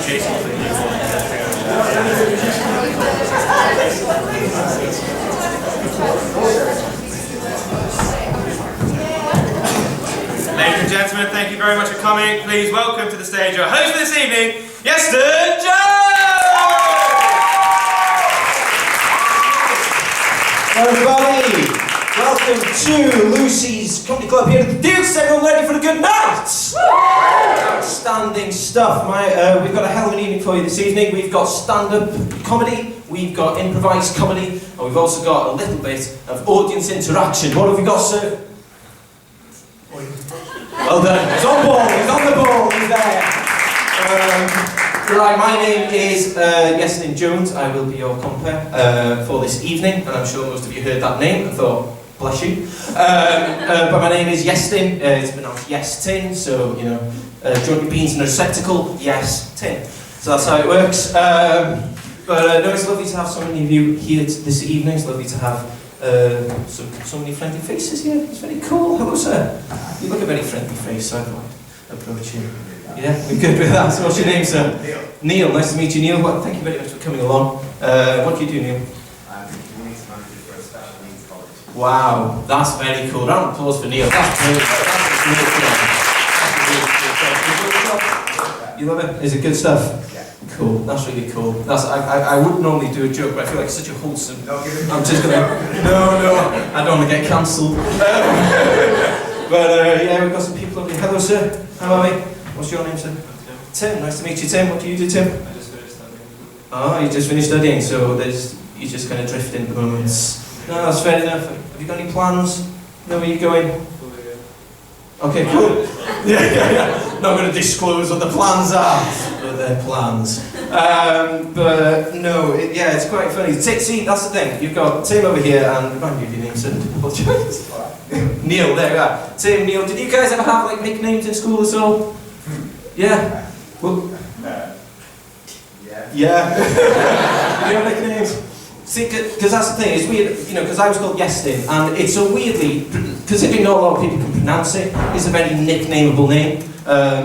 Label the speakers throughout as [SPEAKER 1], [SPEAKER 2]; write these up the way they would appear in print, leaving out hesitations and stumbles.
[SPEAKER 1] chasing for the new one. Ladies and gentlemen, thank you very much for coming. Please welcome to the stage our host for this evening, Iestyn.
[SPEAKER 2] Hello everybody, welcome to LUCI's Comedy Club here at the Dukes. Everyone ready for a good night? Outstanding stuff. We've got a hell of an evening for you this evening. We've got stand-up comedy, we've got improvised comedy, and we've also got a little bit of audience interaction. What have we got, sir? Well done. He's on ball, he's on the ball, he's there. Right, my name is Iestyn Jones. I will be your compere for this evening, and I'm sure most of you heard that name. I thought, bless you. But my name is Iestyn. It's pronounced Iestyn, so, you know, join your beans in a receptacle, Iestyn. So that's how it works. No, it's lovely to have so many of you here this evening. It's lovely to have so many friendly faces here. It's very cool. Hello, sir. You look a very friendly face, so I thought I'd approach you. Yeah, we're good with that. So what's your name, sir?
[SPEAKER 3] Neil.
[SPEAKER 2] Neil, nice to meet you, Neil. Well, thank you very much for coming along. What do you do, Neil?
[SPEAKER 3] I'm community manager for a special needs college.
[SPEAKER 2] Wow, that's very cool. Round of applause for Neil. That's brilliant. You love it? Is it good stuff?
[SPEAKER 3] Yeah.
[SPEAKER 2] Cool. That's really cool. I wouldn't normally do a joke, but I feel like it's such a wholesome.
[SPEAKER 3] No, give it.
[SPEAKER 2] I'm just gonna. No, I don't want to get cancelled. Yeah, we've got some people over here. Hello, sir. How are we? What's your name, sir? Tim. Nice to meet you, Tim. What do you do, Tim?
[SPEAKER 1] I just finished studying.
[SPEAKER 2] Oh, you just finished studying, so you're just kind of drifting at the moment. No, that's fair enough. Have you got any plans? Know where you're going? Okay, cool. Yeah. Not going to disclose what the plans are, but they're plans. But no, it's quite funny. See, that's the thing. You've got Tim over here, and remind me of your name, sir. Apologise. Neil, there we are. Tim, Neil, did you guys ever have like nicknames in school at all? Yeah. Well. Yeah. Do you have nicknames? See, because that's the thing, it's weird, you know, because I was called Iestyn, and it's a weirdly, considering not a lot of people can pronounce it, it's a very nicknameable name,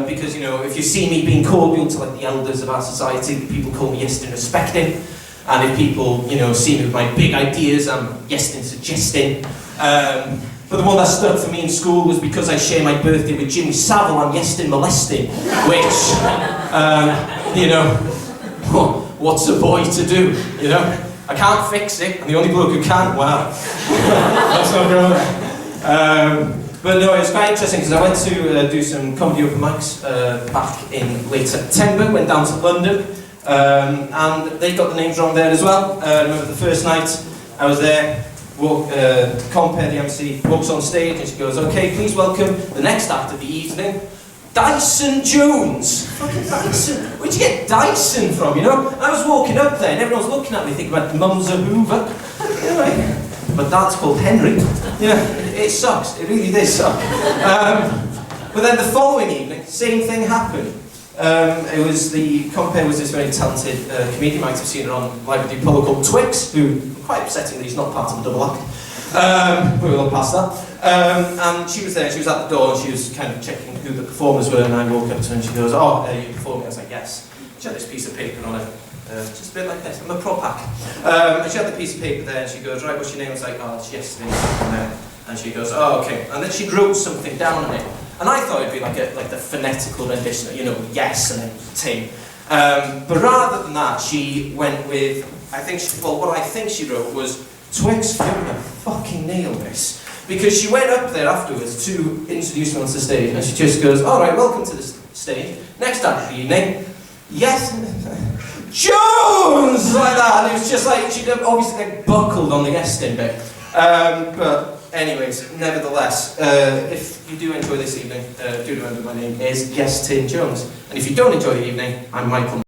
[SPEAKER 2] because, you know, if you see me being cordial to, like, the elders of our society, people call me Iestyn respecting, and if people, you know, see me with my big ideas, I'm Iestyn suggesting. But the one that stuck for me in school was because I share my birthday with Jimmy Savile, I'm Iestyn molesting, which, you know, what's a boy to do, you know? I can't fix it, I'm the only bloke who can. Wow. That's not going. But no, it was quite interesting because I went to do some comedy open mics back in late September, went down to London, and they got the names wrong there as well. I remember the first night I was there, Compere, the MC, walks on stage and she goes, okay, please welcome the next act of the evening, Dyson Jones. Fucking Dyson. Where'd you get Dyson from, you know? And I was walking up there and everyone was looking at me thinking about Mum's a Hoover. Anyway, but that's called Henry. Yeah, it sucks. It really did suck. But then the following evening, same thing happened. It was Compere was this very talented comedian. You might have seen her on Live with the Apollo called Twix, who, quite upsettingly, is not part of the double act. But we'll pass that. And she was there, she was at the door, and she was kind of checking who the performers were, and I walked up to her and she goes, oh, you're performing? I was like, yes. She had this piece of paper on it, just a bit like this, I'm a prop hack. And she had the piece of paper there, and she goes, right, what's your name? I was like, oh, it's Iestyn. And she goes, oh, okay. And then she wrote something down on it. And I thought it'd be like the phonetical rendition, you know, yes, and then Tim. But rather than that, she went with, what I think she wrote was, Twix, you're gonna fucking nail this. Because she went up there afterwards to introduce me onto the stage, and she just goes, all right, welcome to the stage. Next act of the evening, yes, Jones! Like that. And it was just like, she'd obviously like buckled on the Iestyn bit. But anyways, nevertheless, if you do enjoy this evening, do remember my name is Iestyn Jones. And if you don't enjoy the evening, I'm Michael.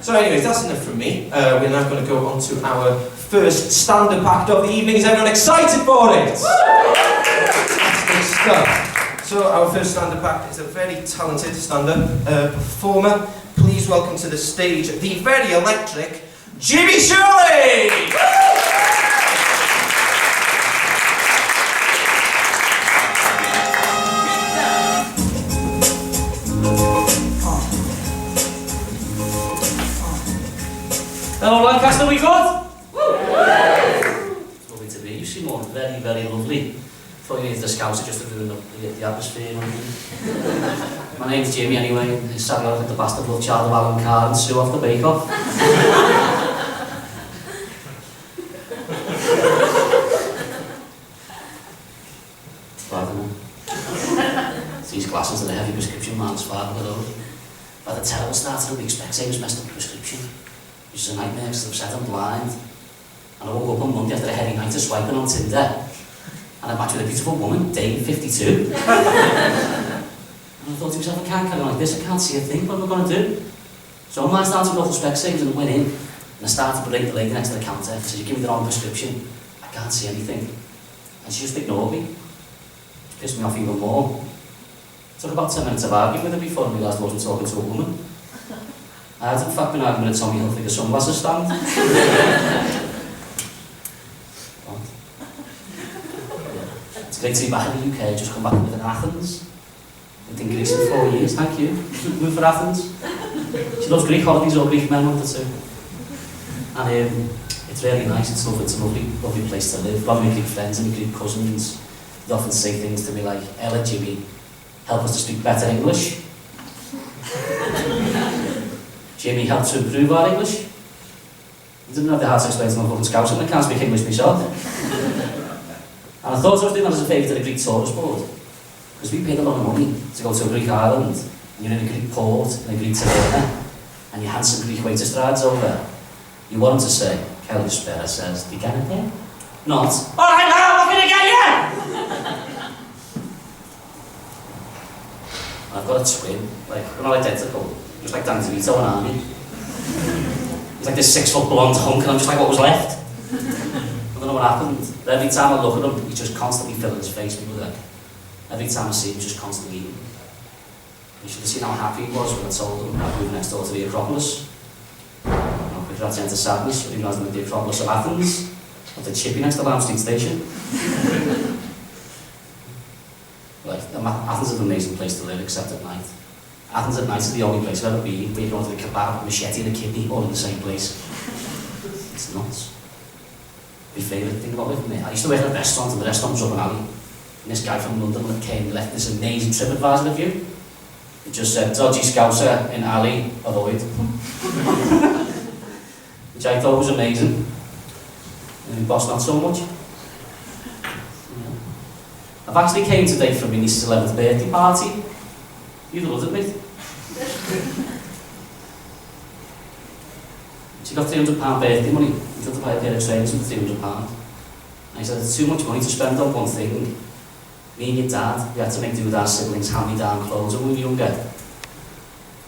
[SPEAKER 2] So anyways, that's enough from me. We're now going to go on to our first stand-up act of the evening. Is everyone excited for it? Fantastic stuff. So our first stand-up act is a very talented stand-up performer. Please welcome to the stage the very electric Shirley!
[SPEAKER 4] Hello Lancaster, we good? It's lovely to be. You seem all very, very lovely. Thought you needed the scouts just to ruin the atmosphere. My name's Jimmy anyway. Sadly I got the bastard love child of Alan Carr and Sue off the bake-off. These glasses are a heavy prescription, man's father with those. By the terrible start of the week, Specsavers messed up the prescription. Which is a nightmare because I've said I'm blind. And I woke up on Monday after a heavy night of swiping on Tinder. And I matched with a beautiful woman, Dave, 52. And I thought to myself, I can't carry on like this, I can't see a thing, what am I going to do? So I managed to go to Specsavers and went in. And I started to break the lady next to the counter. She said, you give me the wrong prescription, I can't see anything. And she just ignored me. She pissed me off even more. It took about 10 minutes of arguing with her before I realised I wasn't talking to a woman. I had in fact been arguing with a Tommy Hilfiger sunglasses stand. It's great to be back in the UK, just come back with in Athens. Lived in Greece for 4 years, thank you. Moved for Athens. She loves Greek holidays or Greek men, one of the two. And it's really nice, it's a lovely place to live. Got my Greek friends and my Greek cousins. They often say things to me like, Ella, Jimmy, help us to speak better English. Jimmy helped to improve our English. I didn't have the heart to explain to my fucking scouts and I can't speak English myself. And I thought I was doing that as a favour to the Greek tourist board. Because we paid a lot of money to go to a Greek island, and you're in a Greek port, in a Greek taverna, and your handsome Greek waiter strides over. You want him to say, Kelly Spera says, do you get it there? Not, alright now, what can I get you? I've got a twin, we're not identical. Just like Dan DeVito and Arnie. He's like this 6 foot blonde hunk and I'm just like what was left. I don't know what happened. Every time I look at him, he's just constantly filling his face with it. Every time I see him, he's just constantly eating. You should have seen how happy he was when I told him I moved next door to the Acropolis. How quick that turned to sadness when he realised I'm at the Acropolis of Athens, at the chippy next to Lamb Street Station. Athens is an amazing place to live, except at night. Athens at night is the only place I've ever been where you go to the kebab, machete and a kidney all in the same place. It's nuts. My favourite thing about living there, I used to work at a restaurant and the restaurant was up an alley. And this guy from London that came and left this amazing TripAdvisor review. It just said, dodgy scouser in alley, avoid. Which I thought was amazing. And my boss not so much. I've actually came today for my niece's 11th birthday party. You'd have loved it, mate. She got £300 birthday money. We had to buy a pair of trainers with £300. And I said, it's too much money to spend on one thing. Me and your dad, we had to make do with our siblings' hand-me-down clothes when we were younger.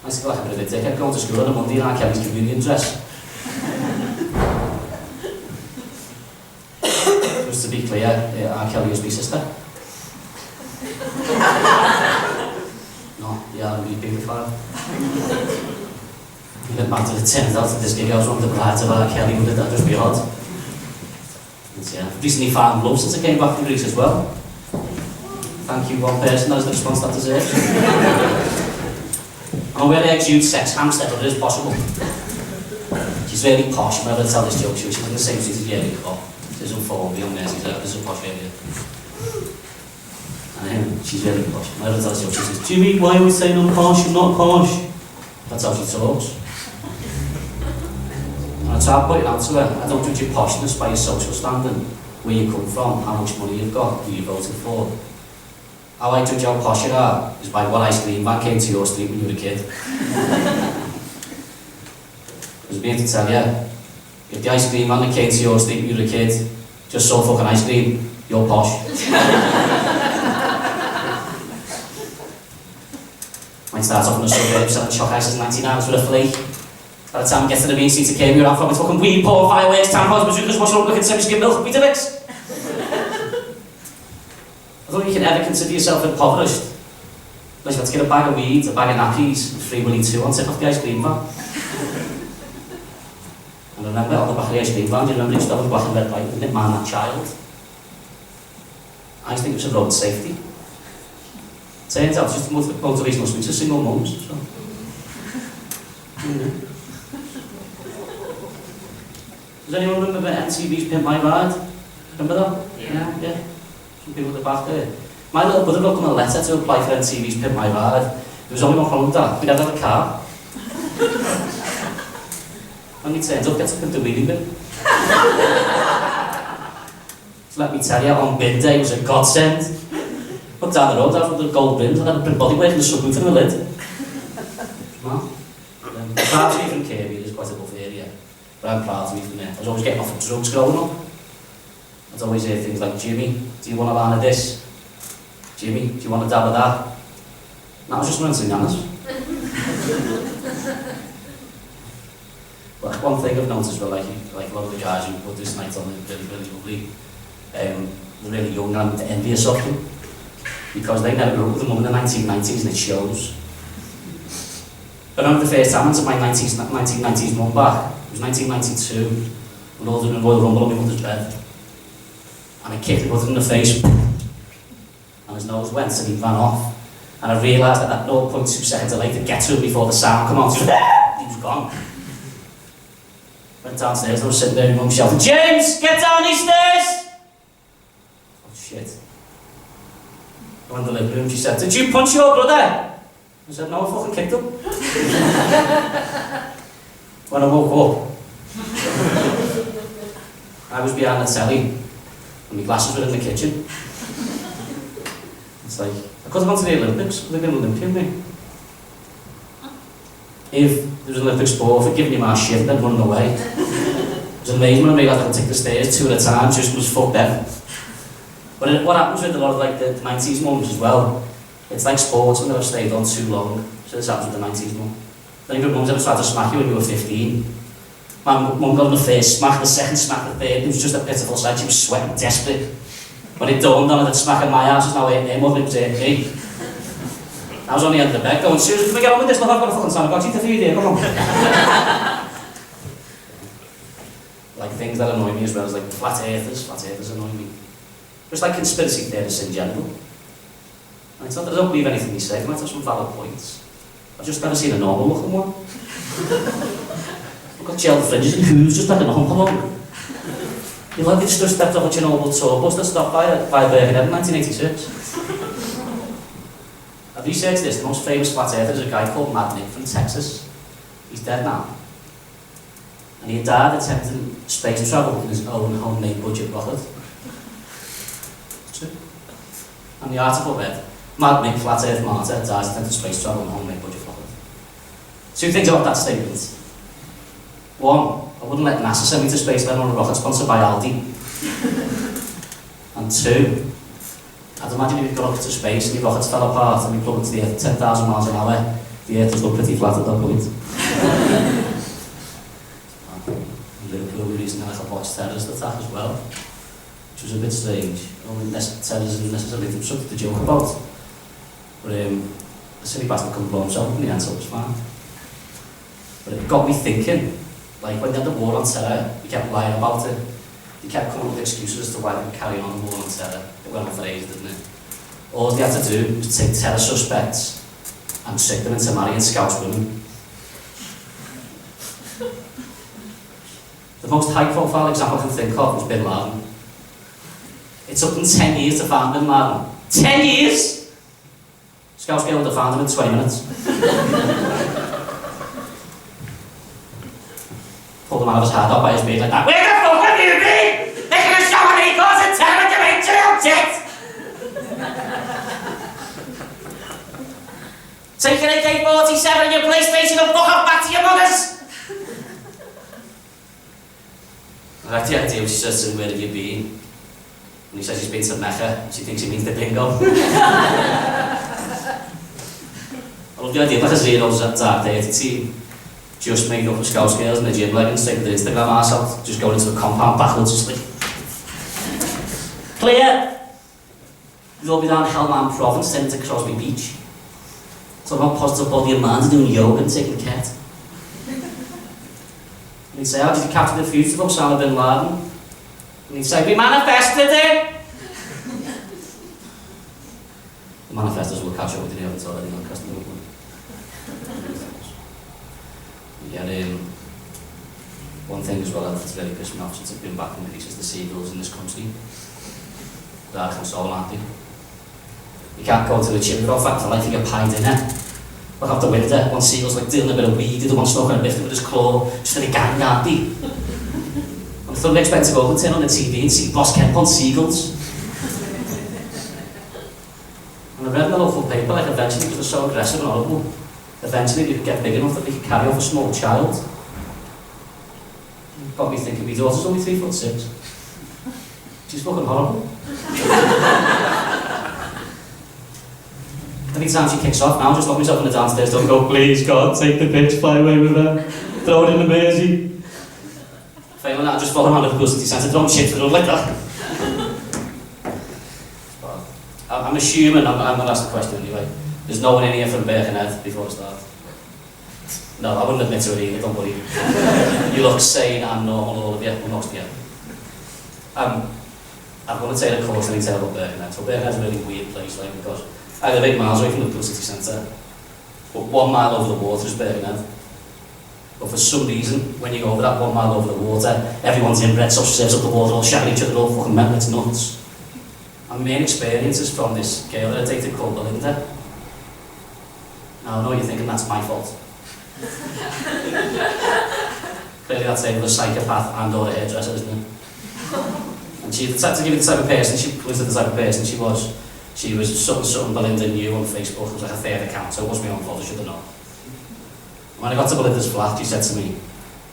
[SPEAKER 4] I said, well, I can be a bit dickhead going to school on a Monday in R. Kelly's communion dress. Just to be clear, R. Kelly is my sister. No, yeah, I'm really big fan. Even back to the 10th out of this gig, I was one of the brides of R. Kelly, wouldn't that just be odd? And, yeah, I've recently found love since I came back from Greece as well. Thank you, one person, that is the response that deserves. I'm aware I exude sex hamster, but it is possible. She's really posh, I'm never to tell this joke, she's in the same street as Yeri Club. She's in Formby on Merseyside, this is a posh area. And she's really posh, I'm never to tell this joke, she says, Jimmy, why are we saying I'm posh, I'm not posh? That's how she talks. And I try to point it out to her, I don't judge your poshness by your social standing, where you come from, how much money you've got, who you voted for. How I judge how posh you are is by what ice cream van came to your street when you were a kid. I was being to tell you, if the ice cream man that came to your street when you were a kid just sold fucking ice cream, you're posh. Might start off in the suburbs selling choc ices 99 for a flea. By the time it gets to the main street of Cambridge, you're out from its fucking weed, porn, fireworks, tampons, bazookas, washing up looking semi-skim milk, Weetabix. I don't think you can ever consider yourself impoverished. Unless you have to get a bag of weed, a bag of nappies, and free Willy 2 on tip off the ice cream van. And remember, on the back of the ice cream van, do you remember it stopped with black and red light, didn't it man that child? I think it was a road safety. Turns out it's just a motivational speech to single mums. So. Does anyone remember MTV's Pimp My Ride? Remember that? Yeah. Some people at the back there. My little brother got a letter to apply for MTV's Pimp My Ride. There was only one problem with that. We never had a car. When he turns up, gets up at the wheelie bin. So let me tell you, on bin day was a godsend. Went down the road, I had the gold bins, I had a print bodywork in the subwoofer in the lid. No? Proud to be from Kirby, there's quite a buff area. But I'm proud to be from there. I was always getting off of drugs growing up. I'd always hear things like, Jimmy, do you want a line of this? Jimmy, do you want a dab of that? And that was just rinsing nanas. But one thing I've noticed with like a lot of the guys who put this night on are really lovely. They're really young and envious of them. Because they never grew up with them in the 1990s and it shows. I remember the first time I went to my 1990s mum back. It was 1992, when all doing a Royal Rumble on my mother's bed. And I kicked my brother in the face, and his nose went and he ran off. And I realised that 0.2 seconds delay to get to him before the sound came out. He was gone. Went downstairs and I was sitting there and mum shouted, James, get down these stairs! Oh shit. I went to the living room, she said, did you punch your brother? I said, no, I fucking kicked him. When I woke up, I was behind the telly and my glasses were in the kitchen. It's like, I could have gone to the Olympics, I could have been an Olympian, mate. If there was an Olympic sport for giving you my shit and then running away. It was amazing when I realised I could take the stairs 2 at a time, just was fucked them. But what happens with a lot of like the 90s mums as well, it's like sports when they've stayed on too long. So this happens with the 90s mum. Then your mums ever tried to smack you when you were 15. My mum got on the first smack, the second smack, the third, it was just a pitiful sight, she was sweating desperate. When it dawned on her that smacking my ass was now hurting her mother, it was hurting me. I was on the end of the bed going, Susan, can we get on with this? Look, I've got a fucking sound, I've got you to feed here, come on. Like things that annoy me as well, is like flat earthers annoy me. Just like conspiracy theorists in general. And it's not that I don't believe anything they say, they might have some valid points. I've just never seen a normal looking one. I've got gel fringes and hooves just like a hump along. You like they just stepped off a Chernobyl tour bus that stopped by Birkenhead in 1986. I've researched this, the most famous flat earther is a guy called Mad Nick from Texas. He's dead now. And he died attempting space travel in his own homemade budget rocket. And the article read, Mad Nick, flat earth martyr, dies attempting space travel in a homemade budget rocket. 2 things about that statement. 1, I wouldn't let NASA send me to space then on a rocket sponsored by Aldi. And 2, I'd imagine if you'd gone up to space and your rockets fell apart and you plugged into the Earth at 10,000 miles an hour, the Earth would look pretty flat at that point. Liverpool were using like a botched terrorist attack as well, which was a bit strange. Only terrorism isn't necessarily something to joke about. But the silly bastard couldn't blow himself up in the end, so it was fine. But it got me thinking, like when they had the war on terror, we kept lying about it. They kept coming up with excuses as to why they were carrying on the war on terror. It went on for ages, didn't it? All they had to do was take terror suspects and trick them into marrying Scouse women. The most high-profile example I can think of was Bin Laden. It took them 10 years to find Bin Laden. 10 years! Scouse girl would have found him in 20 minutes. Pulled him out of his hat up by his beard like that. Where the fuck have you been? Making a show of me causing terror to make jail jet! Take your AK-47 and your PlayStation and fuck off back to your mothers! I like the idea when she says to him, where have you been? And he says he's been to Mecca, she thinks he means the bingo. I love the idea of like a Zero's Dark 30 team. Just made up of Scouse girls in the gym leggings, taking their Instagram arse out, just going into a compound backwards, just like... Clear! You'll be down Hellman Province, heading to Crosby Beach. Talking about positive body and mind, doing yoga and taking cat. And he'd say, how did you capture the future of Osama Bin Laden? And he'd say, we manifested it! The manifestos will catch up with the evidence already, Lancaster. We had one one thing as well that's really pissed me off since I've been back in the Greece is the seagulls in this country. They're consoling, aren't they? You can't go to a chip or factor like you get pie dinner. Look out the window, one seagull's like dealing a bit of weed, the other one smoking a biff with his claw, just in a gang, aren't they? I don't expect to go over and turn on the TV and see Boss Kemp on seagulls. And I read in the local paper, like eventually, because they're so aggressive and horrible, eventually they could get big enough that they could carry off a small child. It got me thinking, my daughter's only 3'6". She's fucking horrible. Anytime she kicks off now, I just lock myself in the downstairs door and go, please God, take the pitch, fly away with her, throw it in the Mersey. Failing that, I just follow around the custody centre, throwing shit to the road like that. I'm assuming, I'm going to ask the question anyway, there's no one in here from Birkenhead before I start. No, I wouldn't admit to it either, don't worry. You look sane and normal, all of you, well, most of you. I'm going to take a course and tell about Birkenhead. So Birkenhead's a really weird place, right, because I live 8 miles away from the city centre, but 1 mile over the water is Birkenhead. But for some reason, when you go over that 1 mile over the water, everyone's inbred, so serves up the water, all shouting at each other, all fucking mental, it's nuts. And my main experience is from this girl that I dated called Belinda. Now I know you're thinking that's my fault. Clearly that's either a psychopath and or a hairdresser, isn't it? And she, to give you the type of person, she was the type of person she was. She was something Belinda knew on Facebook. It was like a third account, so it wasn't my own fault, I should have known. When I got to Belinda's flat, she said to me,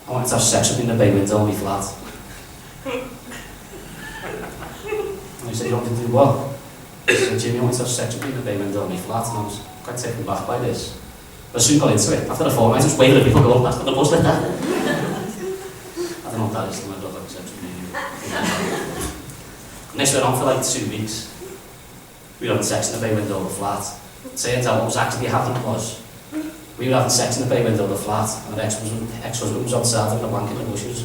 [SPEAKER 4] I wanted to have sex with me in the bay window on my flat. And I said, you want to do what? I said, Jimmy, I want to have sex with me in the bay window on my flat. And I was quite taken back by this. But I soon got into it. After the fortnight, I was waving at people going past the bus like that. I don't know what that is, I don't like sex with me. And this went on for like 2 weeks. We were having sex in the bay window of the flat. Turns out what was actually happening was, we were having sex in the bay window of the flat, and her ex-husband was outside having a wank in the bushes.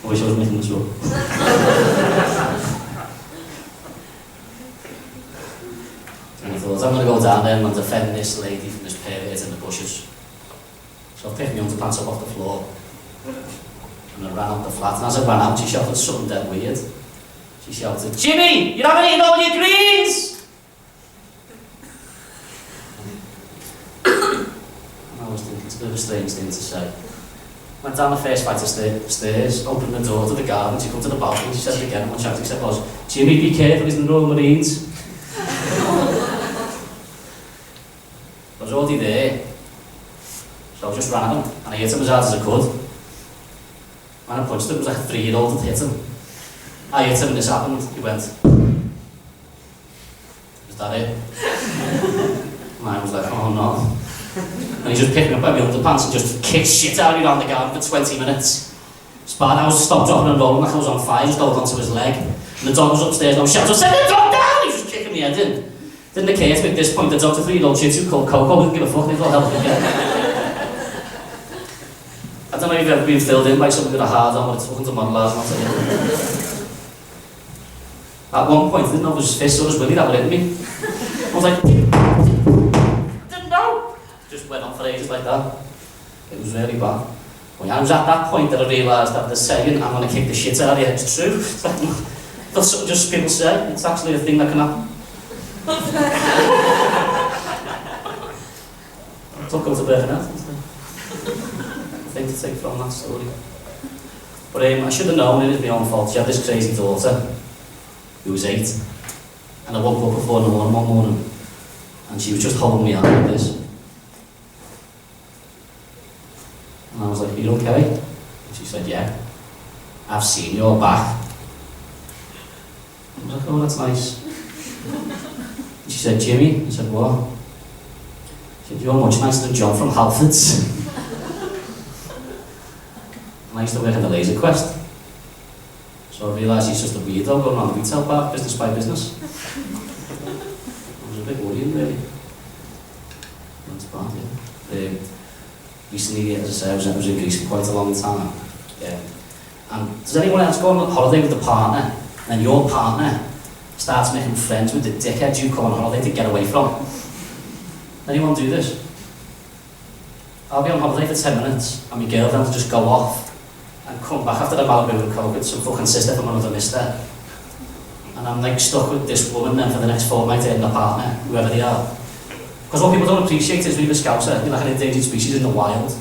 [SPEAKER 4] I wish I was making this up. And I thought, I'm going to go down there and I'm defending this lady from this pervert in the bushes. So I picked my underpants up off the floor, and I ran up the flat, and as I ran out, she shouted something dead weird. She shouted, Jimmy, you haven't eaten all your greens! And I was thinking, it's a bit of a strange thing to say. Went down the first flight of stairs, opened the door to the garden, she come to the balcony, she said it again, and what she said was, Jimmy, be careful, he's in the Royal Marines. I was already there, so I just ran at him, and I hit him as hard as I could. When I punched him, it was like a 3-year-old that hit him. I hit him and this happened, he went, is that it? And I was like, oh no. And he just picked me up by my underpants and just kicked shit out of me around the garden for 20 minutes. Sparred, I was stopped dropping and rolling like I was on fire, just held onto his leg. And the dog was upstairs and I was shouting, send the dog down! He was just kicking me head in. Didn't occur to me at this point, the dog's a 3-year-old shih tzu called Coco, didn't give a fuck, they thought help me again. I don't know if you've ever been filled in by something with a hard on, but it's fucking to modelise, I'll tell you. At one point, I didn't know if it was his fist or his willy that were hitting me. I was like, I didn't know. Just went on for ages like that. It was really bad. Well, it was at that point that I realised that the saying, I'm going to kick the shit out of you, it's true. That's something just people say. It's actually a thing that can happen. Don't go to Birkenhead. Thing to take from that story. But I should have known it was my own fault. She had this crazy daughter who was 8, and I woke up at 4 in the morning one morning and she was just holding me out like this. And I was like, are you okay? And she said, yeah. I've seen your back. I was like, oh, that's nice. And she said, Jimmy? I said, what? She said, you're much nicer than John from Halfords. And I used to work in the Laser Quest. So I realised he's just a weirdo going around the retail park, business by business. It was a bit worrying, really. That's bad, yeah. Recently, as I say, I was in Greece for quite a long time. Yeah. And does anyone else go on holiday with a partner, and your partner starts making friends with the dickheads you come on holiday to get away from? Anyone do this? I'll be on holiday for 10 minutes and my girlfriend will just go off and come back after the Malibu and coke with some fucking sister from another mister. And I'm like stuck with this woman then for the next fortnight and a partner, whoever they are. Because what people don't appreciate is we were Scouser, you're like an endangered species in the wild.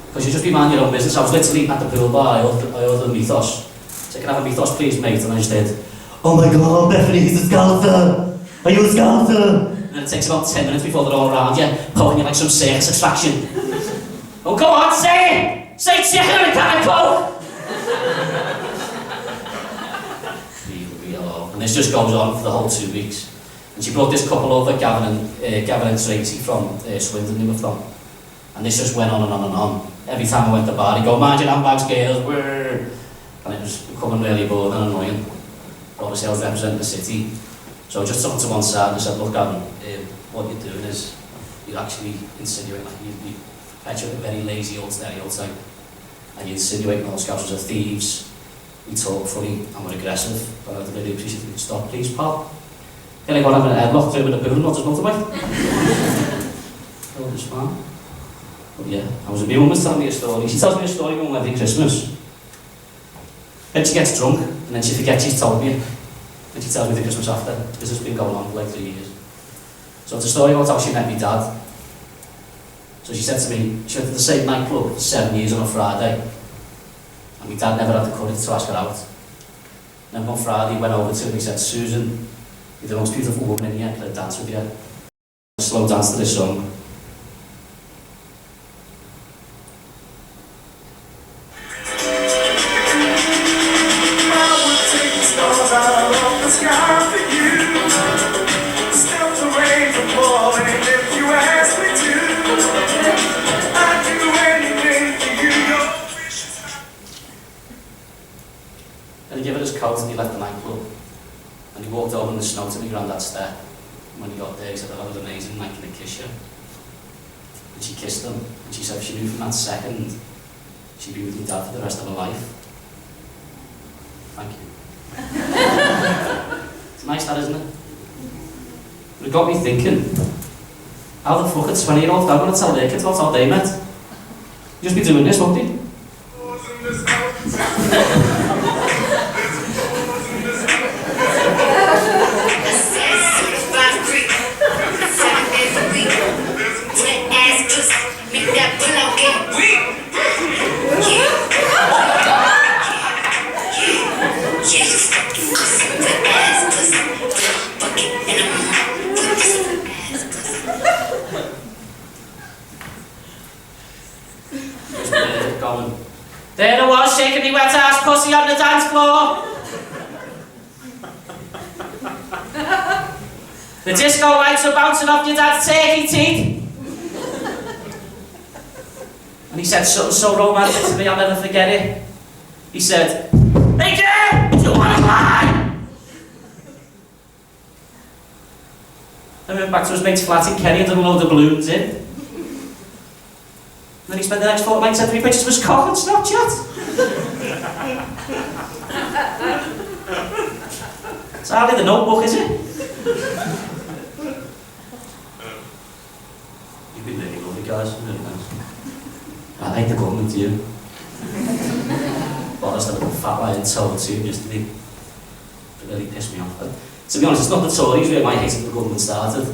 [SPEAKER 4] Because you just be minding your own business. I was literally at the pool bar, I ordered a mythos. So can I have a mythos please mate? And I just did, oh my god, Bethany, he's a Scouser! Are you a Scouser? And it takes about 10 minutes before they're all around you, poking you like some circus attraction. Oh, go on, say it! Say chicken and a can of coke! And this just goes on for the whole 2 weeks. And she brought this couple over, Gavin and Tracy from Swindon, they were from. And this just went on and on and on. Every time I went to the bar, he'd go, mind your handbags, girls, whirr. And it was becoming really boring and annoying. Obviously I was representing the city. So I just took it to one side and said, look Gavin, what you're doing is, you're actually insinuating, like, you perpetuate a very lazy old stereotype. And you're insinuating all Scousers are thieves, we talk funny and we're aggressive. But I'd really appreciate if you could stop, please, pal. Then I got having a headlock through with a pool, not just motorbike. All this fine. But yeah, my mum was telling me a story. She tells me a story mum every Christmas. Then she gets drunk, and then she forgets she's told me it. And she tells me the Christmas after. This has been going on for like 3 years. So it's a story about how she met my dad. So she said to me, she went to the same nightclub for 7 years on a Friday. And my dad never had the courage to ask her out. And then one Friday he went over to her and he said, Susan, you're the most beautiful woman in here, can I dance with you? Slow dance to this song. And he gave her his coat and he left the nightclub. And he walked over in the snow to my granddad's step. And when he got there, he said, that was amazing, Mike, can I kiss you? And she kissed him. And she said if she knew from that second, she'd be with my dad for the rest of her life. Thank you. It's nice that, isn't it? But it got me thinking, how the fuck a 20-year-old dad going to tell their kids about how they met? You'd just be doing this, won't you? There I was, shaking me wet ass pussy on the dance floor. The disco lights were bouncing off your dad's turkey teeth. And he said something so romantic to me, I'll never forget it. He said, hey girl, do you want to fly? And we went back to his mate's flat in Kerry and did a load of balloons in. And then he spent the next fortnight sending me pictures of his cock on Snapchat. It's hardly the Notebook, is it? You've been really lovely, guys. Really nice. I hate the government, you. Well, I just had a little fat lie in tow too yesterday. It really pissed me off. But to be honest, it's not the Tories where my hate of the government started.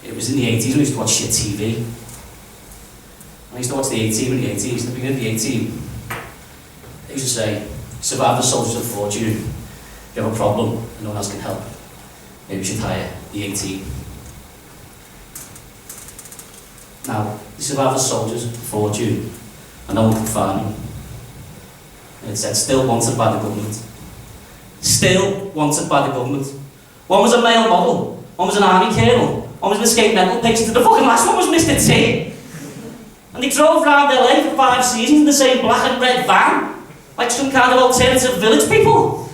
[SPEAKER 4] It was in the 80s when I used to watch shit TV. I used to watch the A-Team in the 80s, at the beginning of the A-Team. They used to say, survive the soldiers of fortune. If you have a problem and no one else can help, maybe you should hire the A-Team. Now, they survive the soldiers of fortune and no one can find them. And it said, still wanted by the government. Still wanted by the government. One was a male model, one was an army colonel, one was an escaped mental patient, and the fucking last one was Mr. T. And they drove around LA for 5 seasons in the same black and red van, like some kind of alternative village people.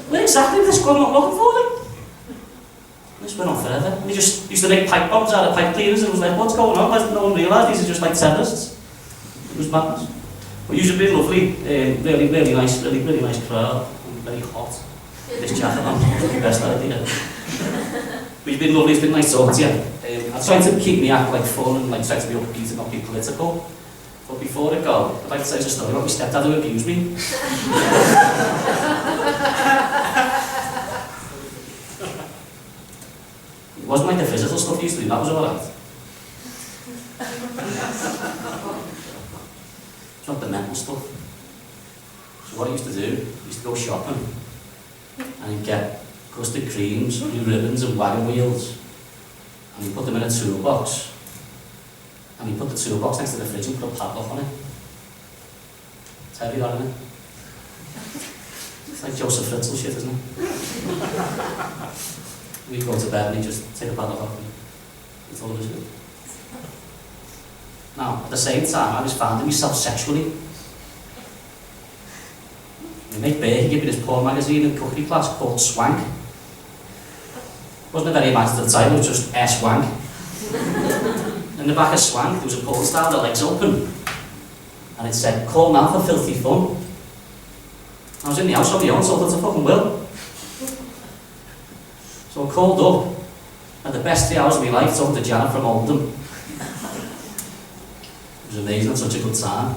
[SPEAKER 4] Where exactly was this government looking for them? This went on forever. And they just used to make pipe bombs out of pipe cleaners and it was like, what's going on? No one realised these are just like terrorists. It was madness. But you've been lovely, really nice crowd, and very hot. This jacket on, the best idea. you've been lovely, it's been nice talking to you. I tried to keep me act like fun and like try to be upbeat and not be political. But before I go, I'd like to say a story about my stepdad who abused me. It wasn't like the physical stuff he used to do, that was alright. It's not the mental stuff. So what I used to do, I used to go shopping and he'd get custard creams, blue ribbons and wagon wheels and he'd put them in a toolbox and he put the toolbox next to the fridge and put a padlock on it. It's heavy that, isn't it? It's like Joseph Fritzl shit, isn't it? We'd go to bed and he'd just take a padlock off and it's all it is. Now, at the same time, I was finding myself sexually. My mate Bear, he gave me this porn magazine in cookery class called Swank. Wasn't a very imaginative title, it was just S-Wank. In the back of Swank, there was a porn star with their legs open. And it said, call now for filthy fun. I was in the house on my own, so that's a fucking will. So I called up, and the best 3 hours of my life talking to Janet from Oldham. It was amazing, such a good time.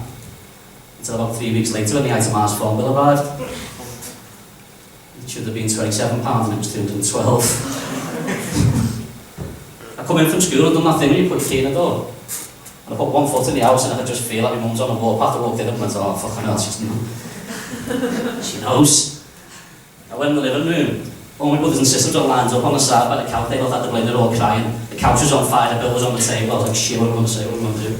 [SPEAKER 4] Until about 3 weeks later when the itemised phone bill arrived. It should have been £27 and it was 212. I come in from school and done that thing when you put your key in the door. And I put one foot in the house and I could just feel like my mum's on a warpath. I walked in and went, oh fucking hell, she knows. I went in the living room. All my brothers and sisters were lined up on the side by the couch. They both had the blame, they're all crying. The couch was on fire, the bill was on the table. I was like, shit, what am I going to say, what am I going to do?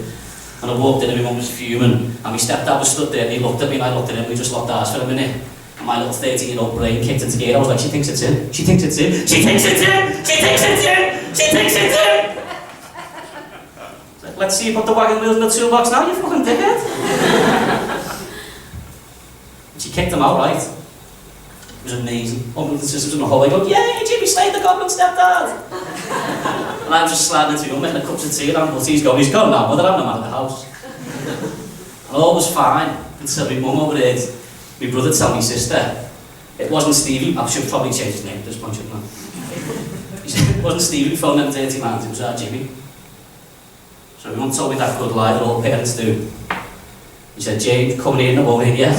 [SPEAKER 4] And I walked in and my mum was fuming. And my stepdad was stood there and he looked at me and I looked at him. We just locked eyes for a minute. And my little 13-year-old brain kicked into gear. I was like, she thinks it's in. She thinks it's in. She thinks it's in. She thinks it's in. She thinks it's in. Like, let's see you put the wagon wheels in the toolbox now, you fucking dickhead. And she kicked them out, right? It was amazing. All my brothers and sisters in the hall, they go, yay, Jimmy Slade, the goblin stepdad. And I was just sliding into my room, making a cups of tea, and he's gone now, mother, I'm no man in the house. And all was fine until my mum overheard my brother tell my sister, it wasn't Stevie, I should probably change his name at this point, shouldn't I? He said, it wasn't Stevie who phoned them dirty man, it was our Jimmy. So my mum told me that good lie that all parents do. He said, James, coming in, I won't in yet.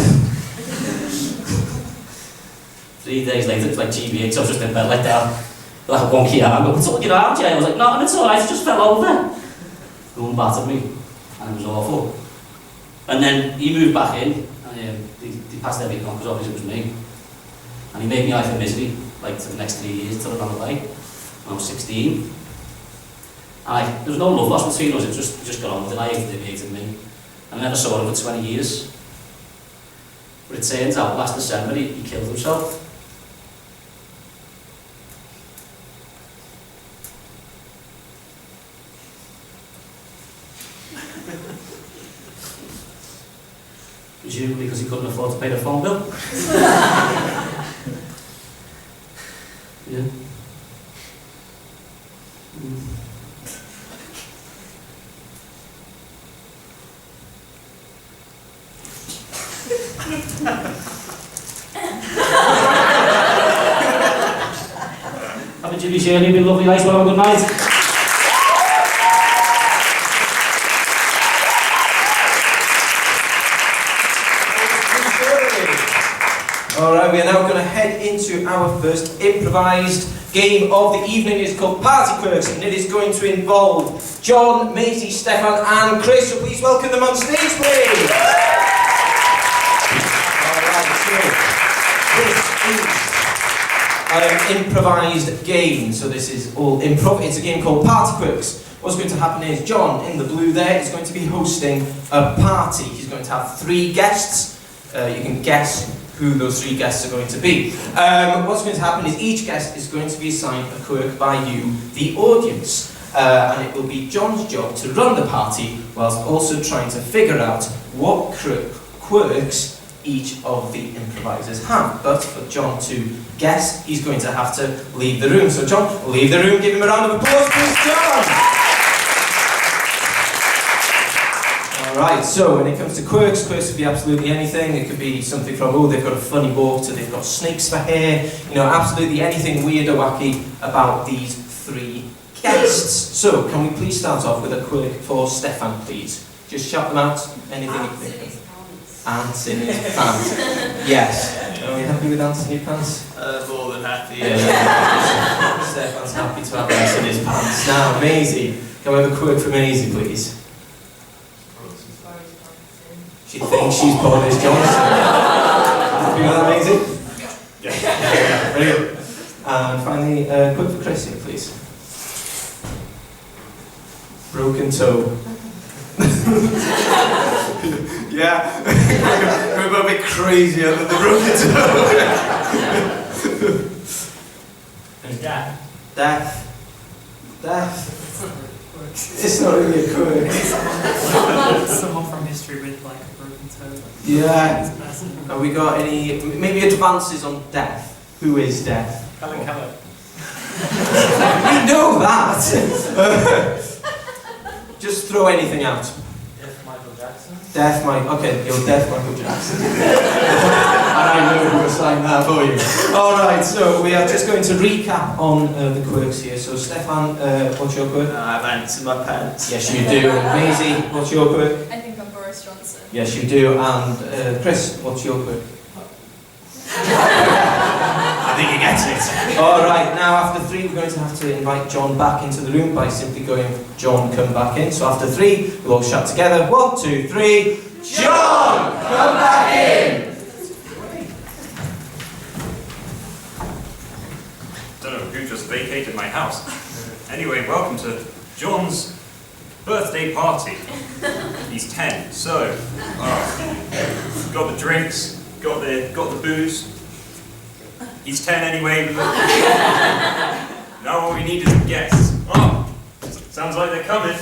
[SPEAKER 4] 3 days later, it's like GBH, I was just in bed like that. Like a wonky arm, what's up with your arm, Jay? I was like, no, it's alright, it just fell over. The woman battered me, and it was awful. And then he moved back in, and he passed everything on, because obviously it was me. And he made me life a misery, like for the next 3 years, till I ran away, when I was 16. And there was no love lost between us, he just got on with it, I hated him, he hated me. And I never saw him for 20 years. But it turns out, last December, he killed himself. Presumably because he couldn't afford to pay the phone bill. Yeah. Have a Jimmy Shirley, been lovely, nice, well, have a good night.
[SPEAKER 2] Alright, we are now going to head into our first improvised game of the evening. It's called Party Quirks, and it is going to involve Jon, Maisie, Stefan and Chris. So please welcome them on stage, please. Alright, so this is an improvised game. So this is all improv. It's a game called Party Quirks. What's going to happen is Jon, in the blue there, is going to be hosting a party. He's going to have 3 guests. You can guess who those 3 guests are going to be. What's going to happen is each guest is going to be assigned a quirk by you, the audience. And it will be Jon's job to run the party whilst also trying to figure out what quirks each of the improvisers have. But for Jon to guess, he's going to have to leave the room. So Jon, leave the room, give him a round of applause, please, Jon! Alright, so when it comes to quirks could be absolutely anything. It could be something from, oh, they've got a funny walk, to they've got snakes for hair, you know, absolutely anything weird or wacky about these 3 guests. So, can we please start off with a quirk for Stefan, please? Just shout them out, anything you think of. Ants in his pants. Yes. Are we happy with ants in your pants?
[SPEAKER 5] More than happy.
[SPEAKER 2] Yeah. Stefan's happy to have ants in his pants. Now, Maisie, can we have a quirk for Maisie, please? She thinks she's Boris Johnson. Happy with that, Maisie? Yeah. Brilliant. And finally, quirk for Chrissy, please. Broken toe. Yeah, we're a bit crazier than the broken toe. Death. It's not really a quirk.
[SPEAKER 6] Someone from history with like a broken toe.
[SPEAKER 2] Yeah. Have we got any, maybe advances on death? Who is death?
[SPEAKER 6] Helen Keller.
[SPEAKER 2] We know that! Just throw anything out. Deaf Michael, okay, you're Deaf Michael Jackson. And I know who assigned that for you. Alright, so we are just going to recap on the quirks here. So Stefan, what's your quirk?
[SPEAKER 5] I have ants in my pants.
[SPEAKER 2] Yes you do. And Maisie, what's your quirk?
[SPEAKER 7] I think I'm Boris Johnson.
[SPEAKER 2] Yes you do. And Chris, what's your quirk?
[SPEAKER 1] I think he gets it.
[SPEAKER 2] Alright, now after 3 we're going to have to invite John back into the room by simply going, John, come back in. So after 3, we'll all shout together. 1, 2, 3. John, come back in!
[SPEAKER 8] Don't know who just vacated my house. Anyway, welcome to John's birthday party. He's 10, so got the drinks, got the booze. He's 10 anyway. Now all we need is guests. Oh, sounds like they're coming.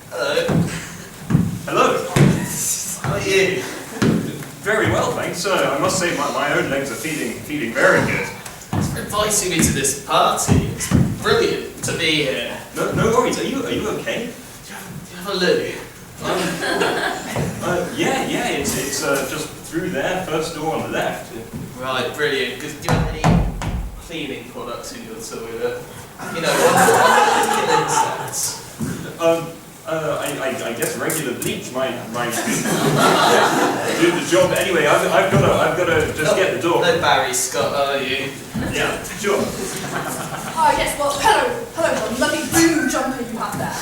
[SPEAKER 5] Hello.
[SPEAKER 8] Hello.
[SPEAKER 5] How are you?
[SPEAKER 8] Very well, thanks. I must say my own legs are feeling very good.
[SPEAKER 5] Thanks for inviting me to this party. It's brilliant to be here.
[SPEAKER 8] No worries. Are you okay?
[SPEAKER 5] Do you have a loo?
[SPEAKER 8] Yeah. It's just through there, first door on the left.
[SPEAKER 5] Right, brilliant. Do you have any cleaning products in your toilet? You know, one kill insects.
[SPEAKER 8] I guess regular bleach might do the job. Anyway, I've got to just get the door.
[SPEAKER 5] No Barry Scott, are you?
[SPEAKER 8] Yeah, sure.
[SPEAKER 7] Oh yes, well, hello John, lovely blue jumper you have there.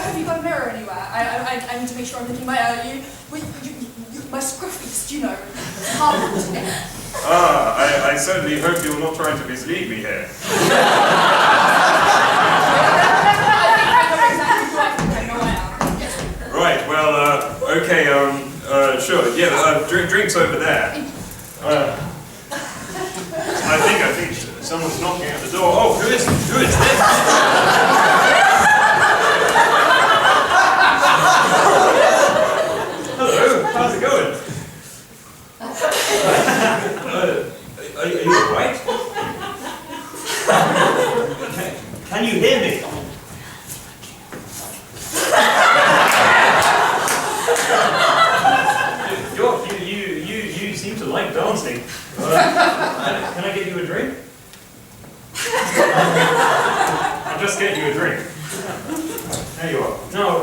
[SPEAKER 7] Have you got a mirror anywhere? I need to make sure I'm looking my my scruffy, you know, hard.
[SPEAKER 8] I certainly hope you're not trying to mislead me here. Right, well, okay, sure, yeah, drinks over there. I think someone's knocking at the door. Oh, who is this? Hello, how's it going? Are you alright? Can you hear me? You seem to like dancing. Can I get you a drink? I'll just get you a drink. There you are.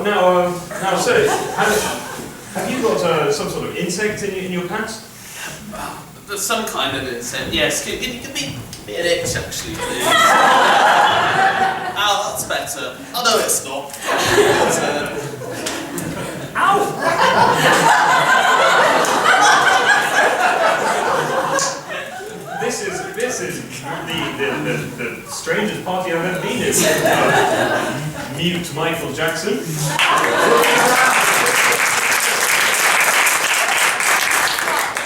[SPEAKER 8] Now, sir, have you got some sort of insect in your pants?
[SPEAKER 5] There's some kind of insect. Yes, give me an itch actually, please. Ow, that's better. Oh no, it's not.
[SPEAKER 8] Ow! This is the strangest party I've ever been in. Mute Michael Jackson.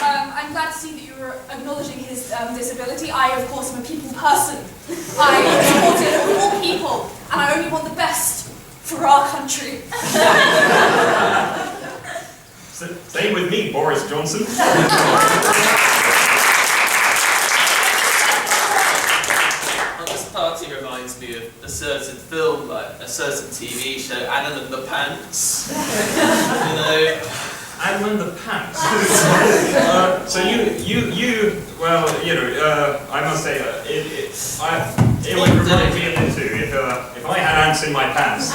[SPEAKER 7] I'm glad to see that you were acknowledging his disability. I, of course, am a people person. I supported all people, and I only want the best for our country.
[SPEAKER 8] Same with me, Boris Johnson.
[SPEAKER 5] This party reminds me of a certain film, like a certain TV show, Adam and the Pants. You know,
[SPEAKER 8] and the pants. So well, I must say, it would remind me a bit too if I had ants in my pants.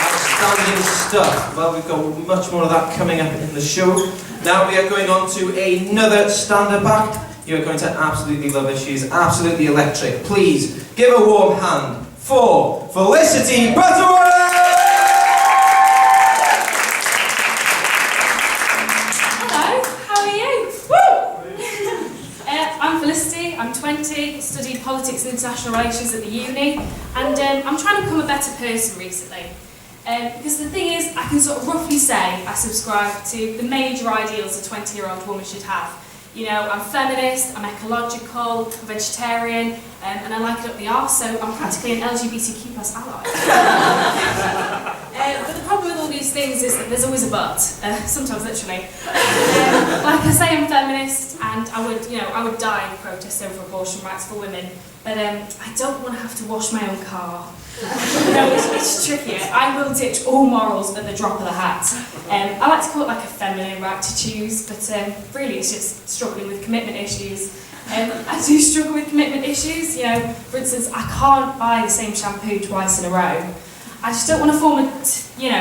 [SPEAKER 2] Outstanding stuff. Well, we've got much more of that coming up in the show. Now we are going on to another stand-up act. You're going to absolutely love her. She's absolutely electric. Please give a warm hand for Felicity Butterworth!
[SPEAKER 9] Hello, how are you? Woo! I'm Felicity, I'm 20, studied politics and international relations at the uni, and I'm trying to become a better person recently. Because the thing is, I can sort of roughly say I subscribe to the major ideals a 20-year-old woman should have. You know, I'm feminist, I'm ecological, I'm vegetarian, and I like it up the arse, so I'm practically an LGBTQ+ ally. But the problem with all these things is that there's always a but, sometimes literally. Like I say, I'm feminist, and I would die in protest over abortion rights for women, but I don't want to have to wash my own car. No, it's tricky. I will ditch all morals at the drop of the hat. I like to call it like a feminine right to choose, but really it's just struggling with commitment issues. I do struggle with commitment issues. You know, for instance, I can't buy the same shampoo twice in a row. I just don't want to form a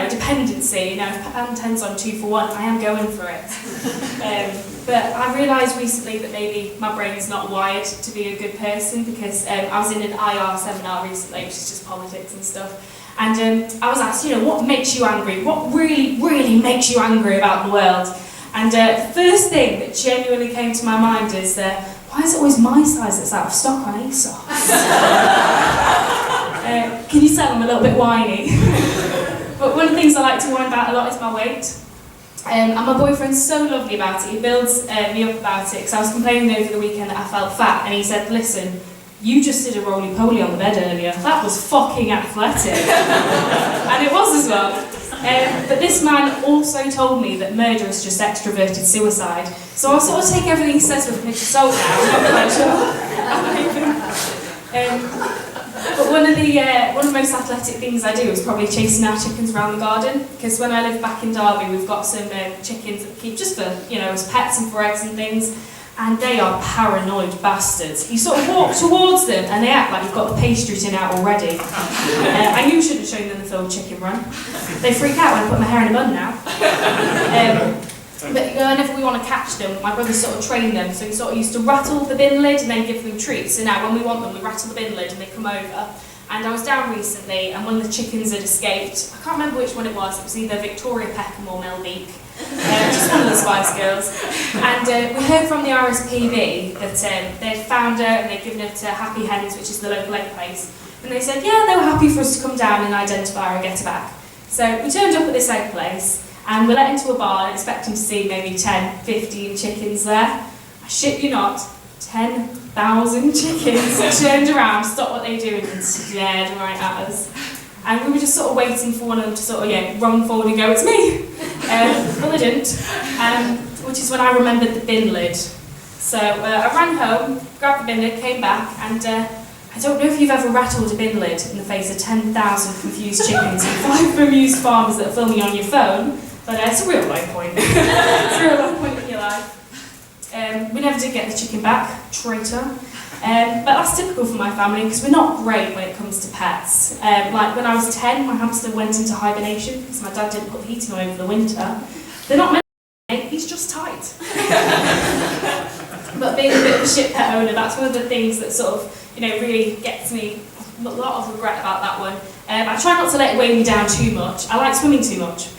[SPEAKER 9] dependency. You know, if Peppan 10's on 2 for 1, I am going for it. But I realised recently that maybe my brain's not wired to be a good person because I was in an IR seminar recently, which is just politics and stuff. And I was asked, what makes you angry? What really, really makes you angry about the world? And the first thing that genuinely came to my mind is, why is it always my size that's out of stock on ASOS? Can you tell I'm a little bit whiny? But one of the things I like to whine about a lot is my weight. And my boyfriend's so lovely about it. He builds me up about it because I was complaining over the weekend that I felt fat, and he said, listen, you just did a roly-poly on the bed earlier. That was fucking athletic. And it was as well. But this man also told me that murder is just extroverted suicide. So I sort of take everything he says with a pinch of salt now. I'm not quite sure. But one of the most athletic things I do is probably chasing our chickens around the garden, because when I live back in Derby, we've got some chickens that we keep just for, as pets and for eggs and things, and they are paranoid bastards. You sort of walk towards them and they act like you've got the pastry tin out already. And you should have shown them the film Chicken Run. They freak out when I put my hair in a bun now. But whenever we want to catch them, my brother sort of trained them, so he sort of used to rattle the bin lid and then give them treats. So now when we want them, we rattle the bin lid and they come over. And I was down recently and one of the chickens had escaped. I can't remember which one it was either Victoria Peckham or Mel Beak. Just one of the Spice Girls. And we heard from the RSPB that they'd found her and they'd given her to Happy Hens, which is the local egg place. And they said, yeah, they were happy for us to come down and identify her and get her back. So we turned up at this egg place. And we're let into a barn expecting to see maybe 10, 15 chickens there. I shit you not, 10,000 chickens turned around, stopped what they were doing and stared right at us. And we were just sort of waiting for one of them to sort of, run forward and go, it's me. Well, they didn't, which is when I remembered the bin lid. So I ran home, grabbed the bin lid, came back, and I don't know if you've ever rattled a bin lid in the face of 10,000 confused chickens and 5 bemused farmers that are filming on your phone. But it's a real low point. It's a real low point in your life. We never did get the chicken back, traitor. But that's typical for my family because we're not great when it comes to pets. Like when I was 10, my hamster went into hibernation because my dad didn't put the heating on over the winter. They're not meant to be, he's just tight. But being a bit of a shit pet owner, that's one of the things that sort of, really gets me a lot of regret about that one. I try not to let it weigh me down too much. I like swimming too much.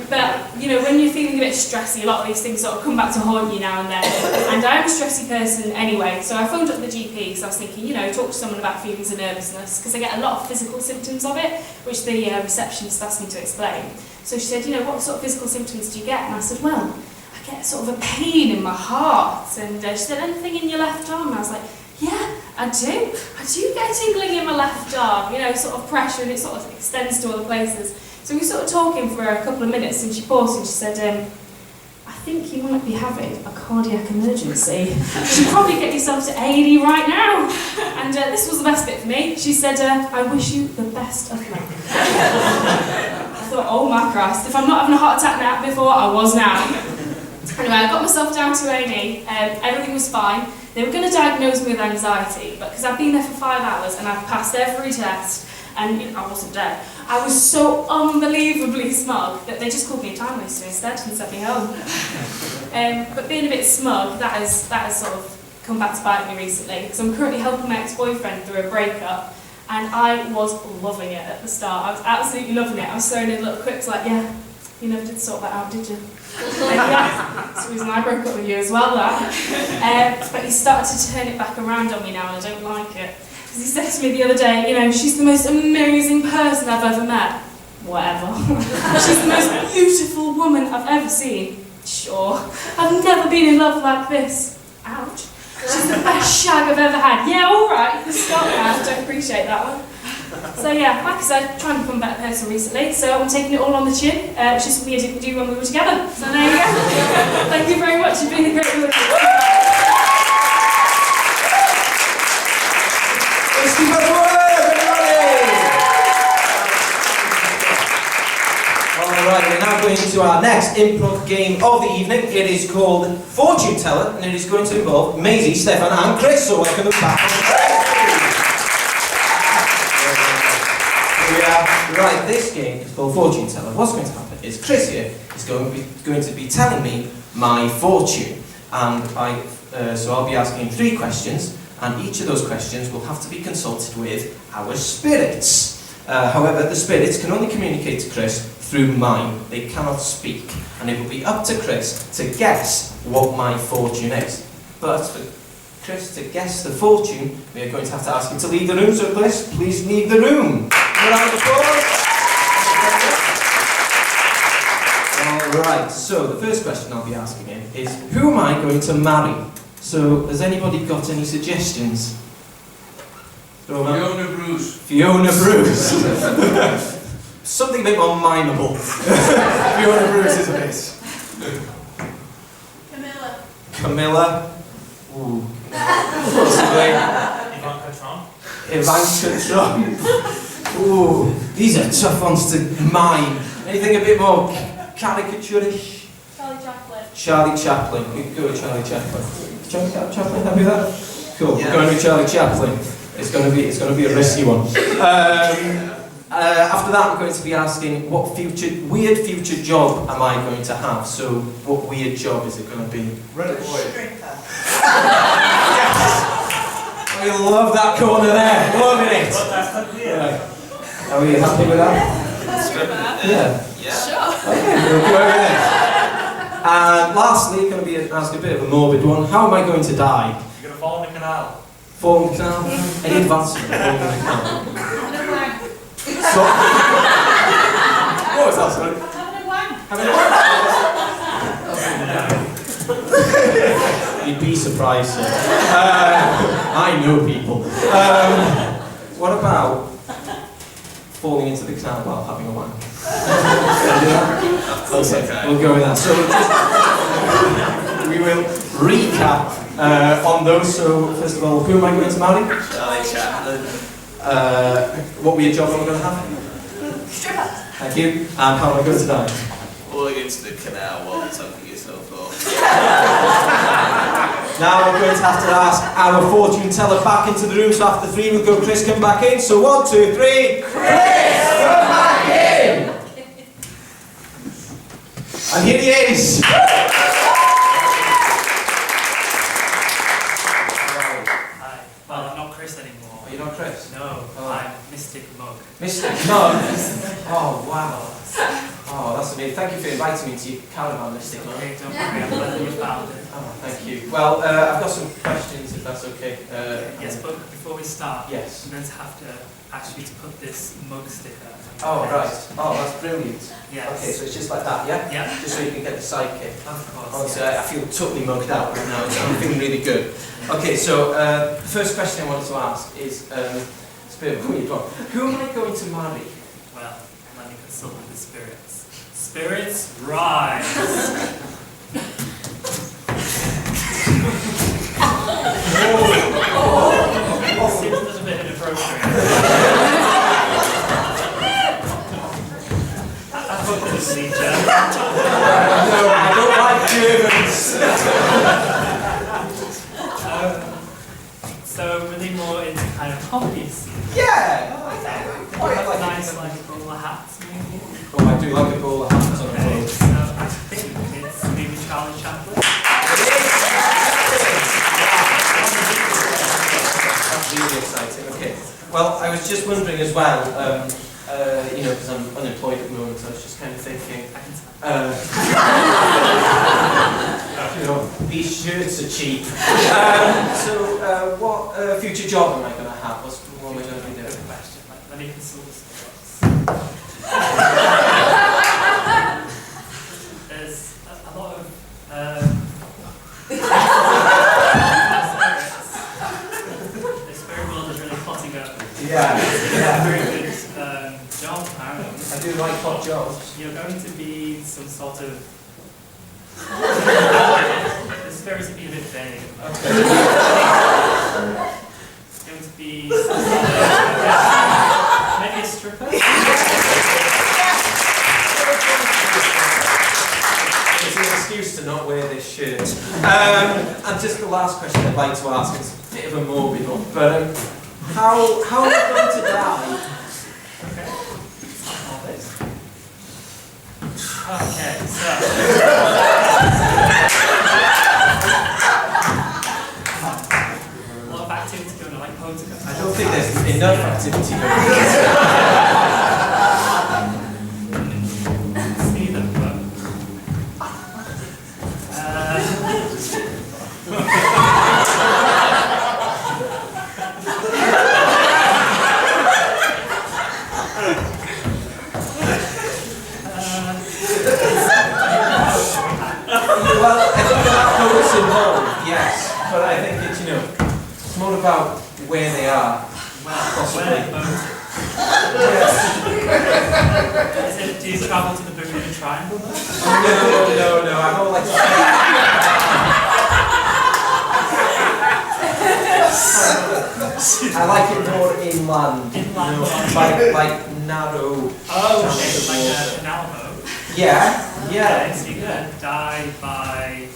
[SPEAKER 9] But, when you're feeling a bit stressy, a lot of these things sort of come back to haunt you now and then. And I'm a stressy person anyway, so I phoned up the GP because I was thinking, talk to someone about feelings of nervousness, because I get a lot of physical symptoms of it, which the receptionist asked me to explain. So she said, what sort of physical symptoms do you get? And I said, well, I get sort of a pain in my heart. And she said, anything in your left arm? And I was like, yeah, I do. I do get tingling in my left arm, sort of pressure, and it sort of extends to other places. So we were sort of talking for a couple of minutes, and she paused and she said, I think you might be having a cardiac emergency. You should probably get yourself to A&E right now. And this was the best bit for me. She said, I wish you the best of luck. I thought, oh my Christ, if I'm not having a heart attack now before, I was now. Anyway, I got myself down to A&E, everything was fine. They were going to diagnose me with anxiety, but because I'd been there for 5 hours and I'd passed every test, and I wasn't dead, I was so unbelievably smug that they just called me a time waster instead and sent me home. But being a bit smug, that has sort of come back to bite me recently, because I'm currently helping my ex-boyfriend through a breakup, and I was loving it at the start. I was absolutely loving it. I was throwing in little quips like, yeah, you never did sort that out, did you? Yeah, that's the reason I broke up with you as well, that. But he started to turn it back around on me now, and I don't like it. Because he said to me the other day, you know, she's the most amazing person I've ever met. Whatever. She's the most beautiful woman I've ever seen. Sure. I've never been in love like this. Ouch. She's the best shag I've ever had. Yeah, alright, you can stop now. I don't appreciate that one. So yeah, like I said, trying to become a better person recently, so I'm taking it all on the chin, which is something I didn't do when we were together. So there you go. Thank you very much, you've been a great woman.
[SPEAKER 2] Alright, we're now going to our next improv game of the evening. It is called Fortune Teller, and it is going to involve Maisie, Stefan and Chris, so welcome them back on the stage. Right, this game is called Fortune Teller. What's going to happen is Chris here is going to be telling me my fortune, and so I'll be asking 3 questions, and each of those questions will have to be consulted with our spirits. However, the spirits can only communicate to Chris through mine. They cannot speak, and it will be up to Chris to guess what my fortune is. But for Chris to guess the fortune, we are going to have to ask him to leave the room. So Chris, please leave the room. Round of applause. Alright, so the first question I'll be asking him is, who am I going to marry? So, has anybody got any suggestions?
[SPEAKER 3] Fiona Bruce.
[SPEAKER 2] Fiona Bruce. Something a bit more mimeable. Fiona Bruce is a bit.
[SPEAKER 7] Camilla.
[SPEAKER 2] Camilla. Ooh. Possibly. Ivanka Trump. Ooh, these are tough ones to mime. Anything a bit more caricaturish?
[SPEAKER 7] Charlie Chaplin.
[SPEAKER 2] Charlie Chaplin. We can go with Charlie Chaplin. Charlie Chaplin, happy with that? Cool. Yeah. We're going with Charlie Chaplin. It's going to be a risky one. After that, I'm going to be asking what weird future job am I going to have? So, what weird job is it going to be?
[SPEAKER 3] Reddit boy.
[SPEAKER 2] Yes! We love that corner there. Loving it. Yeah. Are we happy with that? Yeah.
[SPEAKER 7] Sure.
[SPEAKER 2] Okay, we'll go over there. And lastly, going to be ask a bit of a morbid one. How am I going to die?
[SPEAKER 8] You're going to fall in the canal.
[SPEAKER 2] Fall in the canal? Any advice on falling in the canal?
[SPEAKER 7] Having a wank.
[SPEAKER 2] So, what was that, sorry?
[SPEAKER 7] Having a wank.
[SPEAKER 2] Having a wank? You'd be surprised, sir. I know people. What about falling into the canal while having a wank? Okay, we'll go with that. So we will recap on those. So first of all, who am I going to marry?
[SPEAKER 5] Charlie Chaplin.
[SPEAKER 2] What weird job am I going to have?
[SPEAKER 7] Stripper.
[SPEAKER 2] Thank you. And how am I going to die?
[SPEAKER 5] Falling into the canal while tucking yourself off.
[SPEAKER 2] Now we're going to have to ask our fortune teller back into the room. So after 3 we'll go Chris, come back in. So 1, 2, 3. Chris, come back in! And here he is!
[SPEAKER 6] Hi. Well, I'm not Chris anymore.
[SPEAKER 2] Are you not Chris?
[SPEAKER 6] No, I'm Mystic Mug.
[SPEAKER 2] Mystic Mug? Oh, wow. Oh, that's amazing. Thank you for inviting me to your caravan, Mystic Mug.
[SPEAKER 6] Okay, don't worry, I'm glad you found it.
[SPEAKER 2] Oh, thank you. Well, I've got some questions, if that's okay.
[SPEAKER 6] Yes, but before we start,
[SPEAKER 2] Yes.
[SPEAKER 6] I'm going to have to ask you to put this mug sticker.
[SPEAKER 2] Oh, right. Oh, that's brilliant.
[SPEAKER 6] Yes.
[SPEAKER 2] Okay, so it's just like that, yeah?
[SPEAKER 6] Yeah.
[SPEAKER 2] Just so you can get the sidekick.
[SPEAKER 6] Of course.
[SPEAKER 2] Honestly,
[SPEAKER 6] yes.
[SPEAKER 2] I feel totally mugged out right now. I'm feeling really good. Okay, so the first question I wanted to ask is, it's a bit of a weird one. Who am I going to marry?
[SPEAKER 6] Well, let me consult with the spirits. Spirits, rise! obviously German.
[SPEAKER 2] No, I don't like Germans.
[SPEAKER 6] So really more into kind of comedies.
[SPEAKER 2] Yeah.
[SPEAKER 6] I like nice like bowler hats maybe.
[SPEAKER 2] Oh, I do like a bowler hats on a
[SPEAKER 6] Okay,
[SPEAKER 2] boat.
[SPEAKER 6] so I think it's maybe Charlie Chaplin.
[SPEAKER 2] That's really exciting. Okay. Well, I was just wondering as well, you know, because I'm unemployed at the moment, so I was just kind of thinking, you know, these shirts are cheap. So, what future job am I going to have? What am I going to be doing?
[SPEAKER 6] Good question. Like, let me consult this. There's a lot of the spirit world is really hotting up.
[SPEAKER 2] Yeah.
[SPEAKER 6] Very good job, apparently.
[SPEAKER 2] I do like hot jobs.
[SPEAKER 6] You're going to be some sort of. The spirit is a bit vague.
[SPEAKER 2] Okay.
[SPEAKER 6] It's going to be some sort of, maybe a stripper.
[SPEAKER 2] It's an excuse to not wear this shirt. And just the last question I'd like to ask is a bit of a morbid one, but how are you going to die?
[SPEAKER 6] Okay, so. A lot of activity going on, like photographs.
[SPEAKER 2] I don't think there's enough activity going on.
[SPEAKER 6] See them, but.
[SPEAKER 2] Well, I think that what's involved, yes, but I think it's, you know, it's more about where they are, possibly. Yes.
[SPEAKER 6] Do you travel to the Bermuda Triangle?
[SPEAKER 2] No, I'm more like I like it more inland.
[SPEAKER 6] Inland.
[SPEAKER 2] You know, like narrow.
[SPEAKER 6] Oh,
[SPEAKER 2] channels of
[SPEAKER 6] like
[SPEAKER 2] water.
[SPEAKER 6] a canal boat.
[SPEAKER 2] Yeah.
[SPEAKER 6] Okay, so you're gonna die by.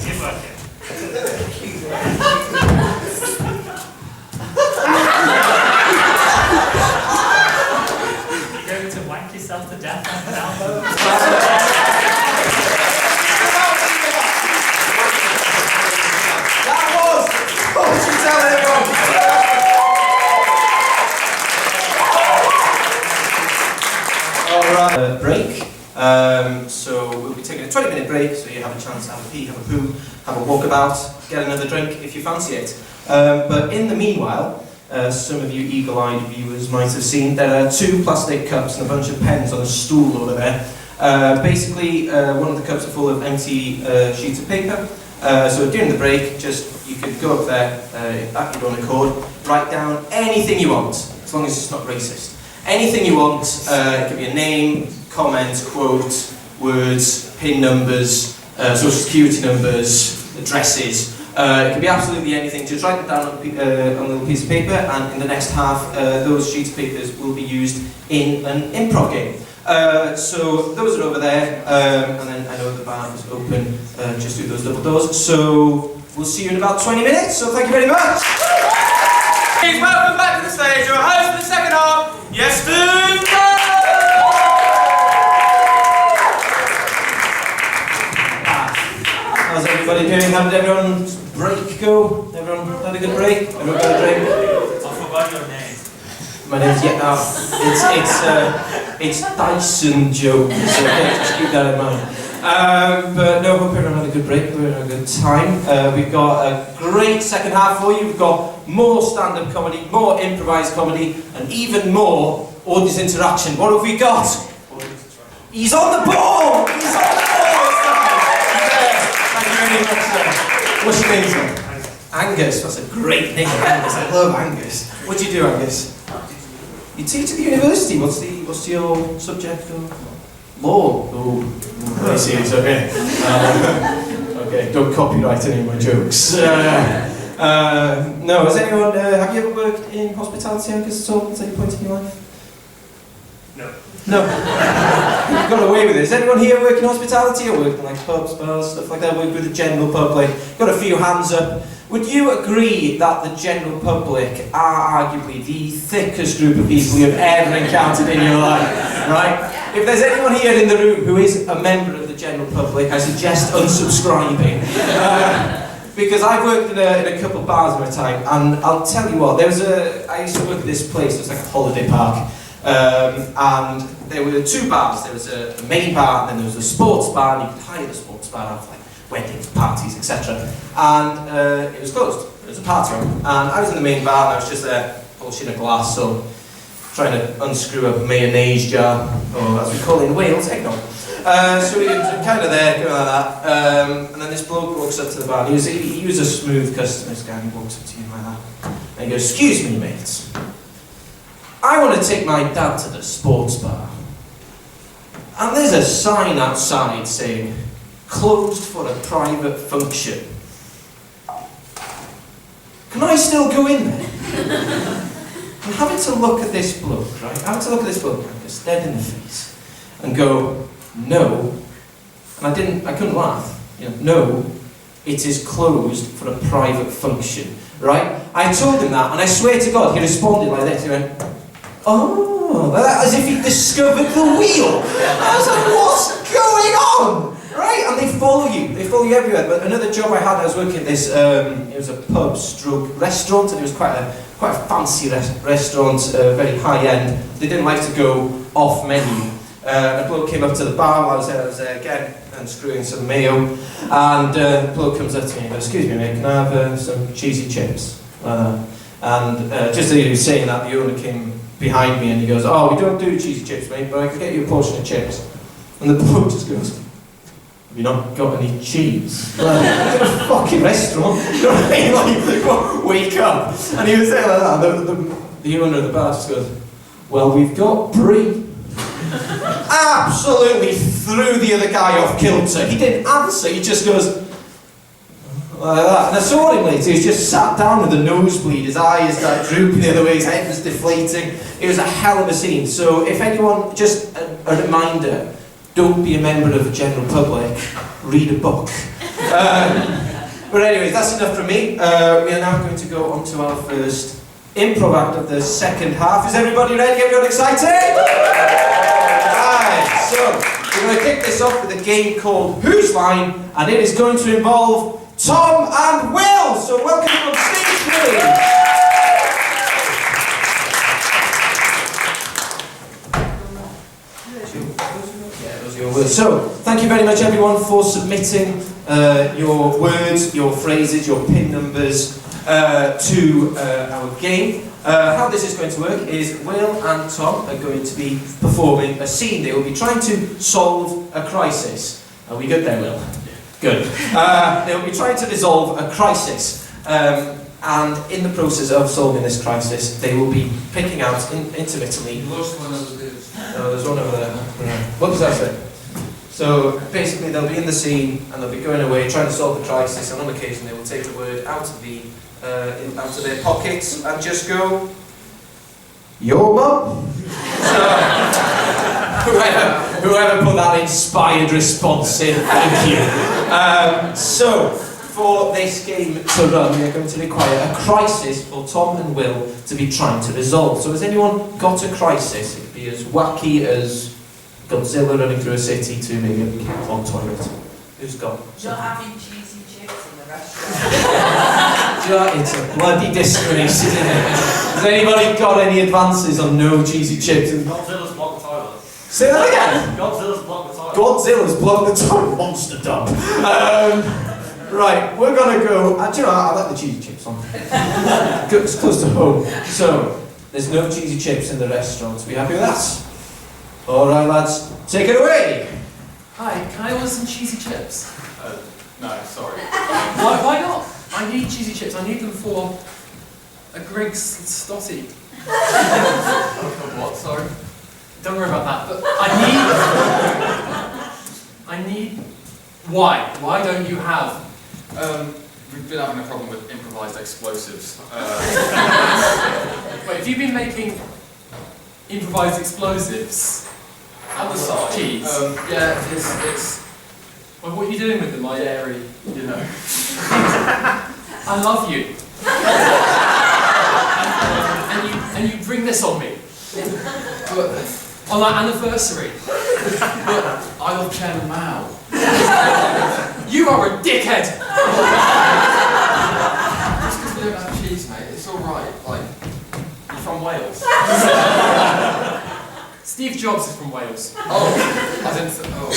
[SPEAKER 6] Keep working. You're going to wank yourself to death on a canal boat?
[SPEAKER 2] That was! What did you tell everyone? Alright, break. So we'll be taking a 20-minute break, so you have a chance to have a pee, have a poo, have a walkabout, get another drink if you fancy it. But in the meanwhile, some of you eagle-eyed viewers might have seen there are 2 plastic cups and a bunch of pens on a stool over there. Basically, one of the cups are full of empty sheets of paper. So during the break, you could go up there at your own accord, write down anything you want, as long as it's not racist. Anything you want. It could be a name, comment, quote, words, PIN numbers, social security numbers, addresses. It could be absolutely anything. Just write it down on a little piece of paper, and in the next half, those sheets of papers will be used in an improv game. So those are over there, and then I know the bar is open just through those double doors. So we'll see you in about 20 minutes. So thank you very much.
[SPEAKER 1] Please welcome back to the stage your host for the second half, Iestyn.
[SPEAKER 2] How's everybody doing? How did everyone's break go? Everyone had a good break? Everyone got a drink?
[SPEAKER 3] I forgot your name.
[SPEAKER 2] My name's it's Dyson jokes, okay? Just keep that in mind. But no, hope everyone had a good break. We're having a good time. We've got a great second half for you. We've got more stand-up comedy, more improvised comedy, and even more audience interaction. What have we got? He's on the ball! He's on the ball this time! Yeah. Thank you very much, sir. What's your name, sir? Angus. That's a great name, Angus. I love Angus. What do you do, Angus? You teach at the university. What's your subject? Law. Oh, very serious. Okay. Okay. Don't copyright any of my jokes. No. Has anyone? Have you ever worked in hospitality, Angus, at all? At any point in your life?
[SPEAKER 6] No.
[SPEAKER 2] No. You've got away with it. Does anyone here work in hospitality or work in like pubs, bars, stuff like that? Work with the general public? Got a few hands up. Would you agree that the general public are arguably the thickest group of people you've ever encountered in your life, right? If there's anyone here in the room who is a member of the general public, I suggest unsubscribing. Because I've worked in a couple of bars in my time, and I'll tell you what, I used to work at this place, it was like a holiday park, and there were two bars. There was a main bar, and then there was a sports bar, and you could hire the sports bar out for like weddings, parties, etc. And it was closed. It was a party room. And I was in the main bar, and I was just there, polishing a glass, so trying to unscrew a mayonnaise jar, or as we call it in Wales, eggnog. So we were kind of there, going like that, and then this bloke walks up to the bar, and he was a smooth customer, this guy, and he walks up to you like that, and he goes, "Excuse me, mate, I want to take my dad to the sports bar, and there's a sign outside saying, closed for a private function. Can I still go in there?" I'm having to look at this bloke, right? Having to look at this bloke, right, just dead in the face, and go, "No," and I couldn't laugh. You know, "No, it is closed for a private function," right? I told him that, and I swear to God, he responded like this. He went, "Oh," as if he discovered the wheel. I was like, "What's going on?" Right? And they follow you everywhere. But another job I had, I was working at this, it was a pub stroke restaurant, and it was quite a fancy restaurant, very high end. They didn't like to go off menu. A bloke came up to the bar while I was there again, unscrewing some mayo, and the bloke comes up to me and goes, "Excuse me, mate, can I have some cheesy chips?" And just as he was saying that, the owner came behind me and he goes, "Oh, we don't do cheesy chips, mate, but I can get you a portion of chips." And the bloke just goes, "Have you not got any cheese?" Like, it's a fucking restaurant. You know what I mean? Like, wake up. And he was saying like that. The owner of the bar just goes, "Well, we've got brie." Absolutely threw the other guy off kilter. He didn't answer, he just goes like that. And I saw him later, he was just sat down with a nosebleed, his eyes started drooping the other way, his head was deflating. It was a hell of a scene. So if anyone, just a reminder, don't be a member of the general public, read a book. But anyways, that's enough from me. We are now going to go on to our first improv act of the second half. Is everybody ready? Everyone excited? Right, so we're going to kick this off with a game called Whose Line, and it is going to involve Tom and Will. So welcome them on stage, please. So, thank you very much everyone for submitting your words, your phrases, your pin numbers to our game. How this is going to work is Will and Tom are going to be performing a scene. They will be trying to solve a crisis. Are we good there, Will? Good. They will be trying to resolve a crisis. And in the process of solving this crisis, they will be picking out intermittently.
[SPEAKER 10] Lost one over there.
[SPEAKER 2] Oh, there's one over there. What does that say? So basically they'll be in the scene and they'll be going away trying to solve the crisis, and on occasion they will take a word out of their pockets and just go, "Your mum?" So whoever put that inspired response in, thank you. So for this game to run, we are going to require a crisis for Tom and Will to be trying to resolve. So has anyone got a crisis? It could be as wacky as Godzilla running through a city to maybe a clogged toilet. Who's got?
[SPEAKER 11] Not having cheesy chips in the restaurant.
[SPEAKER 2] It's a bloody disgrace, isn't it? Has anybody got any advances on no cheesy chips?
[SPEAKER 3] Godzilla's blocked the toilet.
[SPEAKER 2] Say that again?
[SPEAKER 3] Godzilla's blocked the toilet.
[SPEAKER 2] Godzilla's blocked the toilet. Monster dump. Right, we're gonna go. Do you know, I like the cheesy chips on. It's close to home. So, there's no cheesy chips in the restaurant. Are we happy with that? Alright lads, take it away!
[SPEAKER 10] Hi, can I order some cheesy chips?
[SPEAKER 3] No, sorry.
[SPEAKER 10] Why not? I need cheesy chips. I need them for a Greg's Stotty. What? Sorry. Don't worry about that. But I need. Why? Why don't you have?
[SPEAKER 3] We've been having a problem with improvised explosives.
[SPEAKER 10] Wait, have you been making improvised explosives?
[SPEAKER 5] On the side.
[SPEAKER 10] Cheese.
[SPEAKER 5] Yeah, it's
[SPEAKER 10] Well, what are you doing with them?
[SPEAKER 5] dairy, you know.
[SPEAKER 10] I love you. and you bring this on me. On our anniversary.
[SPEAKER 5] I love Chairman Mao.
[SPEAKER 10] You are a dickhead!
[SPEAKER 5] Just because we don't have cheese, mate, it's alright. Like, you're from Wales.
[SPEAKER 10] Steve Jobs is from Wales.
[SPEAKER 5] Oh, I didn't oh.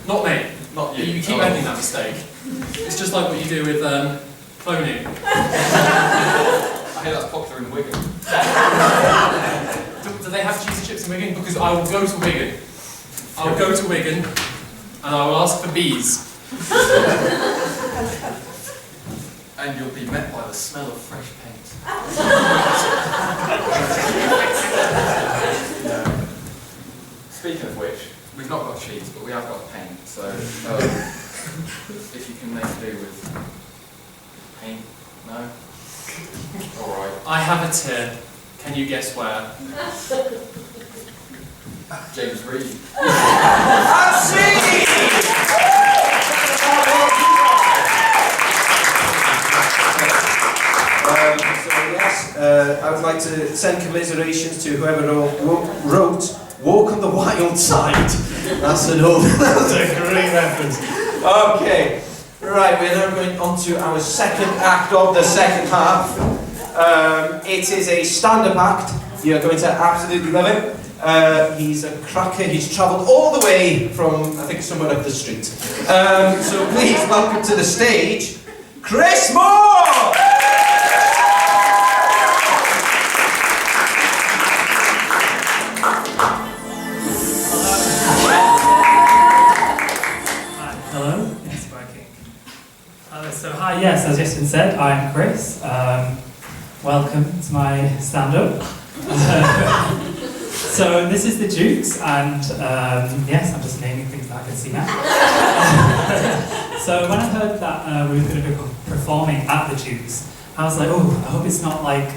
[SPEAKER 10] Not me.
[SPEAKER 5] Not you.
[SPEAKER 10] You keep making that mistake. It's just like what you do with cloning.
[SPEAKER 5] I hear that's popular in Wigan.
[SPEAKER 10] Do they have cheesy chips in Wigan? Because I will go to Wigan. I will go to Wigan and I will ask for bees.
[SPEAKER 5] And you'll be met by the smell of fresh paint. Speaking of which, we've not got cheese, but we have got paint, so if you can make do with paint, no? Alright.
[SPEAKER 10] I have a tin. Can you guess where?
[SPEAKER 5] James Reed.
[SPEAKER 2] I would like to send commiserations to whoever wrote Walk on the Wild Side. That's a great reference. Okay, right, we're now going on to our second act of the second half. It is a stand-up act. You're going to absolutely love it. He's a cracker. He's travelled all the way from, I think, somewhere up the street. So please welcome to the stage, Chris Moore!
[SPEAKER 6] Hello? It's working. So hi, yes, as Iestyn said, I'm Chris. Welcome to my stand-up. So this is the Dukes, and yes, I'm just naming things that I can see now. So when I heard that we were going to be performing at the Dukes, I was like, oh, I hope it's not like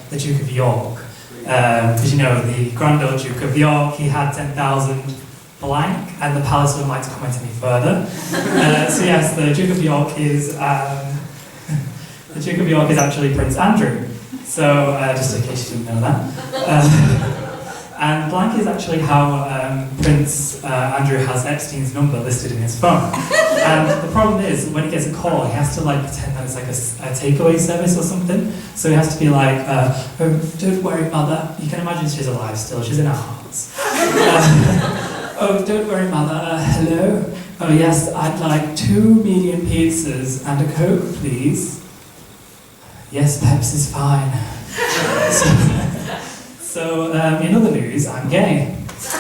[SPEAKER 6] the Duke of York. Because you know, the Grand Old Duke of York, he had 10,000 blank, and the palace wouldn't like to comment any further. So yes, the Duke of York is the Duke of York is actually Prince Andrew. So just in case you didn't know that. And blank is actually how Prince Andrew has Epstein's number listed in his phone. And the problem is, when he gets a call, he has to like pretend that it's like a takeaway service or something. So he has to be like, oh, don't worry, mother. You can imagine she's alive still. She's in our hearts. Oh, don't worry, mother. Hello? Oh, yes, I'd like 2 medium pizzas and a Coke, please. Yes, Pepsi's fine. So in other news, I'm gay. Just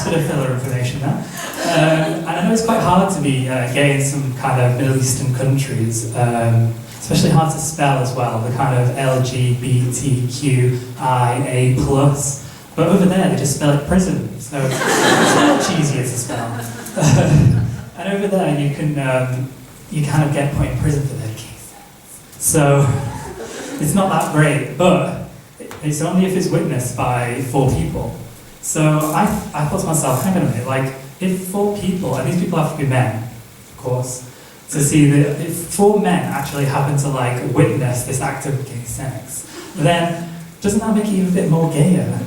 [SPEAKER 6] a bit of filler information there. And I know it's quite hard to be gay in some kind of Middle Eastern countries, especially hard to spell as well, the kind of LGBTQIA+. But over there, they just spell it prison, so it's much easier to spell. And over there, you can you kind of get put in prison for their cases. So it's not that great, but it's only if it's witnessed by 4 people. So I thought to myself, hang on a minute, like, if 4 people, and these people have to be men, of course, to see that if 4 men actually happen to, like, witness this act of gay sex, then doesn't that make it even a bit more gayer? Like,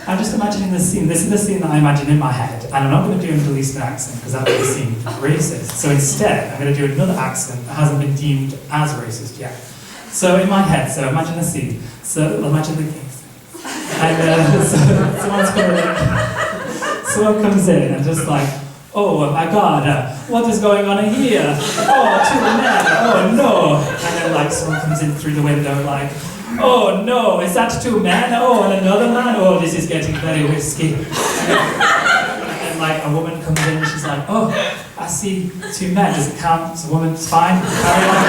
[SPEAKER 6] I'm just imagining this scene. This is the scene that I imagine in my head, and I'm not going to do a Middle Eastern accent because that would seem racist. So instead, I'm going to do another accent that hasn't been deemed as racist yet. So in my head, so imagine the scene. So imagine the case. And someone comes in and just like, oh my God, what is going on here? Oh, 2 men, oh no. And then like someone comes in through the window like, oh no, is that 2 men? Oh, and another man? Oh, this is getting very risky. And like a woman comes in and she's like, oh, I see 2 men, does it count? It's a woman, it's fine, carry on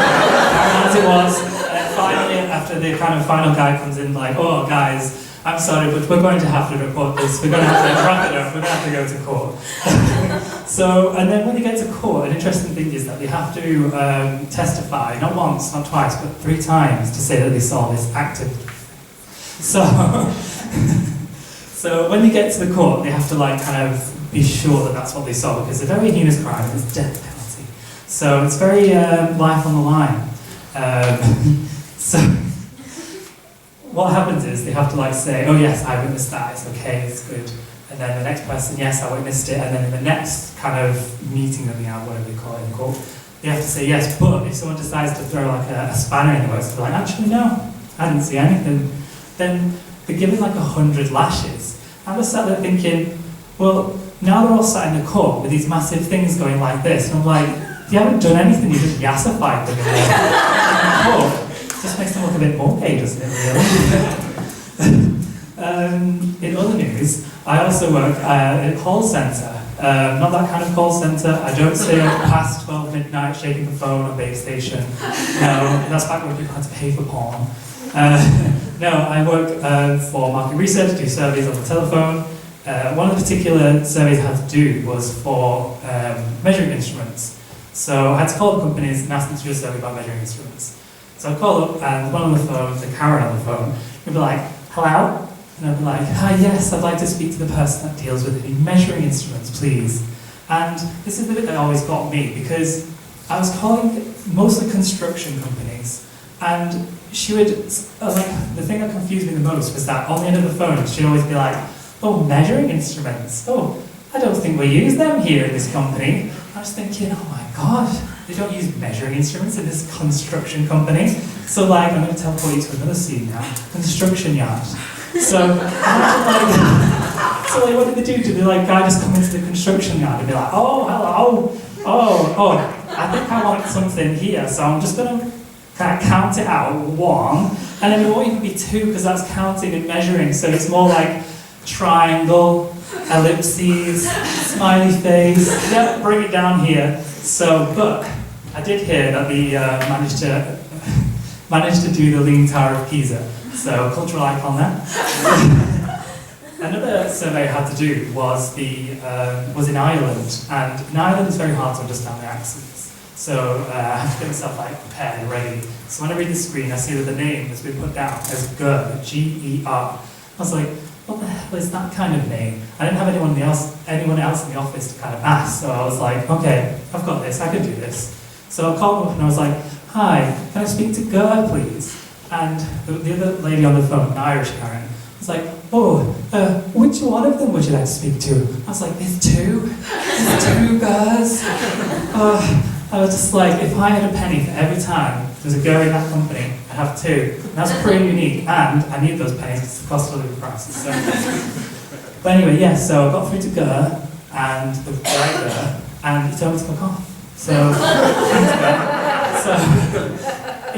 [SPEAKER 6] as it was. And finally, after the kind of final guy comes in like, oh guys, I'm sorry, but we're going to have to report this, we're going to have to wrap it up, we're going to have to go to court. So, and then when they get to court, an interesting thing is that they have to testify, not once, not twice, but 3 times to say that they saw this active. So, So when they get to the court, they have to like kind of be sure that that's what they saw, because it's a very heinous crime. It's death penalty. So it's very life on the line. So what happens is they have to like say, oh yes, I witnessed that, it's okay, it's good. And then the next person, yes, I witnessed it. And then in the next kind of meeting that they have, whatever they call it in court, they have to say yes, but if someone decides to throw like a spanner in the works, they're like, actually no, I didn't see anything. Then they're given like 100 lashes. I'm just sat there thinking, well, now they're all sat in the court with these massive things going like this. And I'm like, you haven't done anything, you just yassified them in the court. It just makes them look a bit more gay, doesn't it, really? In other news, I also work at a call centre. Not that kind of call centre. I don't stay up past 12 midnight shaking the phone on base station. No, that's back when people had to pay for porn. No, I work for market research, do surveys on the telephone. One of the particular surveys I had to do was for measuring instruments. So I had to call the companies and ask them to do a survey about measuring instruments. So I call up and one on the phone, the Karen on the phone, would be like, hello? And I'd be like, hi, yes, I'd like to speak to the person that deals with any measuring instruments, please. And this is the bit that always got me, because I was calling mostly construction companies, and she would, like, the thing that confused me the most was that on the end of the phone, she'd always be like, oh, measuring instruments, oh, I don't think we use them here in this company. I was thinking, oh my god, they don't use measuring instruments in this construction company. So like, I'm going to teleport you to another scene now, construction yard. So what did they do? Did the like guy just come into the construction yard and be like, oh, hello, oh, I think I want something here, so I'm just going to kind of count it out, 1, and then it won't even be 2 because that's counting and measuring, so it's more like triangle, ellipses, smiley face, yeah, bring it down here. So, but I did hear that they managed to do the Leaning Tower of Pisa, so cultural icon there. Another survey I had to do was in Ireland, and in Ireland it's very hard to understand their accents. So I have to get myself like prepared and ready. So when I read the screen, I see that the name has been put down as Ger, G-E-R. I was like, what the hell is that kind of name? I didn't have anyone else in the office to kind of ask, so I was like, okay, I've got this, I can do this. So I called them up and I was like, hi, can I speak to Ger, please? And the other lady on the phone, an Irish Karen, was like, oh, which one of them would you like to speak to? I was like, there's 2? There's 2 Gers? I was just like, if I had a penny for every time there's a Ger in that company, I'd have 2. And that's pretty unique, and I need those pennies because the cost of living crisis. So. But anyway, yes, so I got through to Ger, and the right Ger, and he told me to fuck off. So, thanks, Ger. So,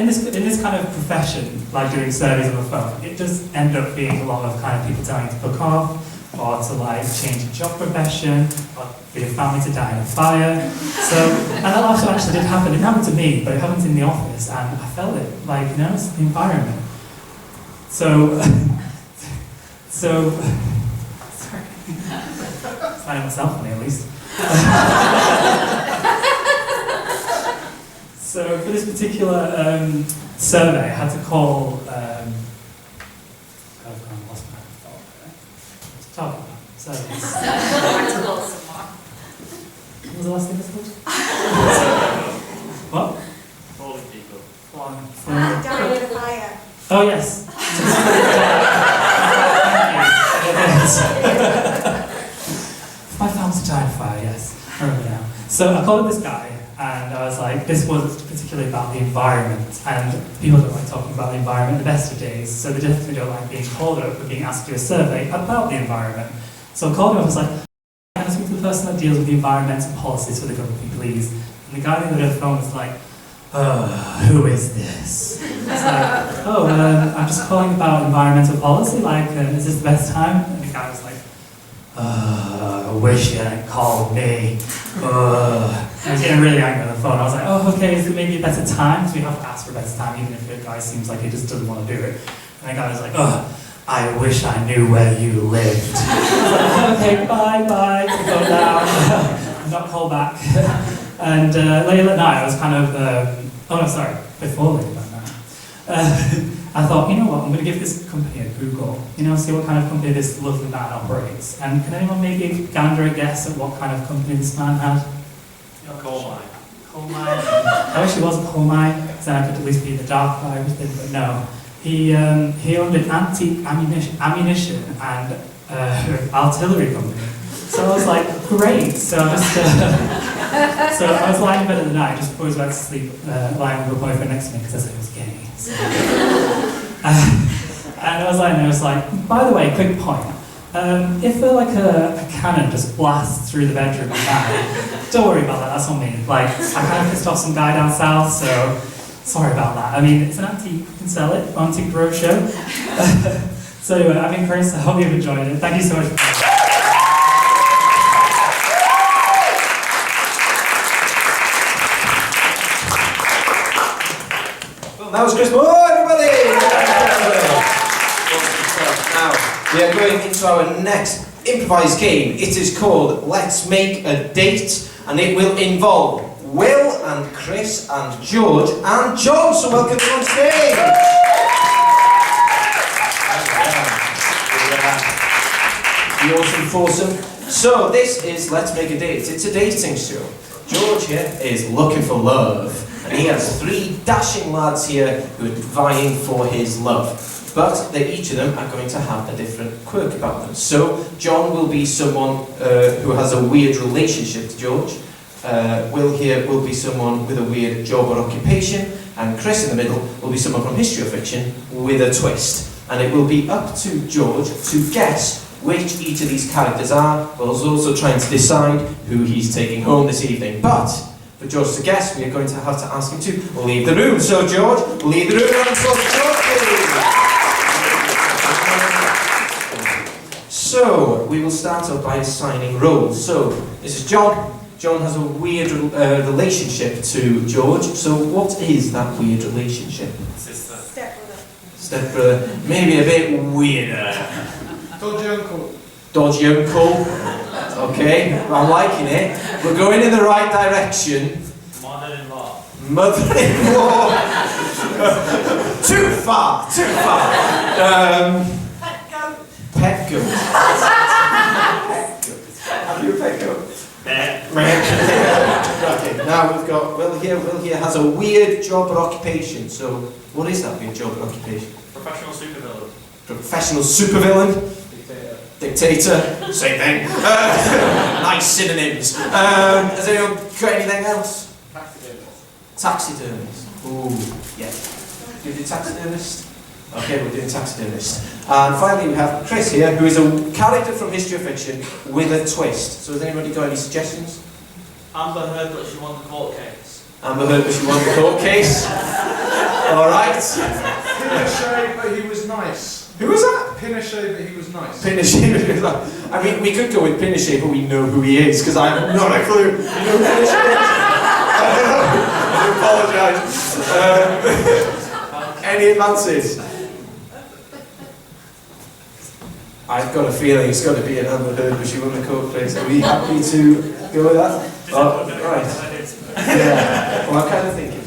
[SPEAKER 6] in this kind of profession, like doing surveys on the phone, it does end up being a lot of kind of people telling you to fuck off, or to like change your job profession, or for your family to die in a fire. So, and that also actually did happen. It happened to me, but it happened in the office, and I felt it, like, you know, it's the environment. So, sorry. Finding myself funny at least. So for this particular survey, I had to call. I've lost my thought there. Let's talk about surveys. What was the last thing I said? What?
[SPEAKER 8] Falling people.
[SPEAKER 7] Dying in a fire.
[SPEAKER 6] Oh yes. My farm's a giant fire. Yes, I remember now. So I called up this guy. And I was like, this was particularly about the environment, and people don't like talking about the environment the best of days, so they definitely don't like being called up or being asked to do a survey about the environment. So I called him up and was like, can I speak to the person that deals with the environmental policies for the company, please? And the guy on the other phone was like, who is this? I was like, I'm just calling about environmental policy, like, is this the best time? And the guy was like, I wish you hadn't called me. I was getting really angry on the phone. I was like, oh, okay, is it maybe a better time? Because we have to ask for a better time, even if the guy seems like he just doesn't want to do it. And the guy was like, I wish I knew where you lived. I was like, okay, bye, go down. Not call back. And later that night, I was kind of, before later that night, I I thought, you know what, I'm going to give this company a Google, see what kind of company this lovely man operates. And can anyone maybe gander a guess at what kind of company this man had?
[SPEAKER 1] Coal mine.
[SPEAKER 6] Coal mine. I wish it wasn't coal mine, because then I could at least be in the dark about everything, but no. He owned an antique ammunition and artillery company. So I was like, great. So I was lying in bed at the night, just before I was about to sleep, lying with my boyfriend next to me, because I said it was gay. So. And I was lying there, I was like, by the way, quick point. If a cannon just blasts through the bedroom at night, don't worry about that, that's on me. Like, I kind of pissed off some guy down south, so sorry about that. I mean, it's an antique, you can sell it, Antique Roadshow. So anyway, I've been Chris, I hope you've enjoyed it. Thank you so much for coming.
[SPEAKER 2] That was Chris. Oh, everybody! Now, we are going into our next improvised game. It is called Let's Make a Date, and it will involve Will and Chris and George and John. So welcome on stage. The awesome foursome. So this is Let's Make a Date. It's a dating show. George here is looking for love. And he has 3 dashing lads here who are vying for his love. But each of them are going to have a different quirk about them. So John will be someone who has a weird relationship to George. Will here will be someone with a weird job or occupation. And Chris in the middle will be someone from history or fiction with a twist. And it will be up to George to guess which each of these characters are, while also trying to decide who he's taking home this evening. But for George to guess, we are going to have to ask him to leave the room. So George, leave the room and talk to George, please. So we will start off by assigning roles. So this is John. John has a weird relationship to George. So what is that weird relationship?
[SPEAKER 1] Sister.
[SPEAKER 7] Stepbrother.
[SPEAKER 2] Stepbrother. Maybe a bit weirder.
[SPEAKER 1] Dodgy uncle.
[SPEAKER 2] Dodgy uncle. Okay, I'm liking it. We're going in the right direction.
[SPEAKER 1] Mother-in-law.
[SPEAKER 2] Mother-in-law. Too far. Pet goat. Pet goat. Have you a pet goat? Okay, now we've got Will here. Will here has a weird job or occupation. So, what is that weird job or occupation?
[SPEAKER 1] Professional supervillain.
[SPEAKER 2] Professional supervillain. Dictator, same thing. Nice synonyms. Has anyone got anything else? Taxidermist. Ooh, yeah. Do you do taxidermist? Okay, we're doing taxidermist. And finally we have Chris here, who is a character from history or fiction with a twist. So has anybody got any suggestions?
[SPEAKER 1] Amber heard that she won the court case.
[SPEAKER 2] Amber heard that she won the court case. Alright.
[SPEAKER 12] Pinochet, but he was nice.
[SPEAKER 2] Who was that?
[SPEAKER 12] Pinochet, but he was nice.
[SPEAKER 2] Pinochet. I mean, we could go with Pinochet, but we know who he is, because I have not a clue. You know who Pinochet is? I apologise. Any advances? I've got a feeling it's got to be an Amber Heard, but she won the court case. Are we happy to go with that? Oh, right. Yeah. Well, I'm kind of thinking.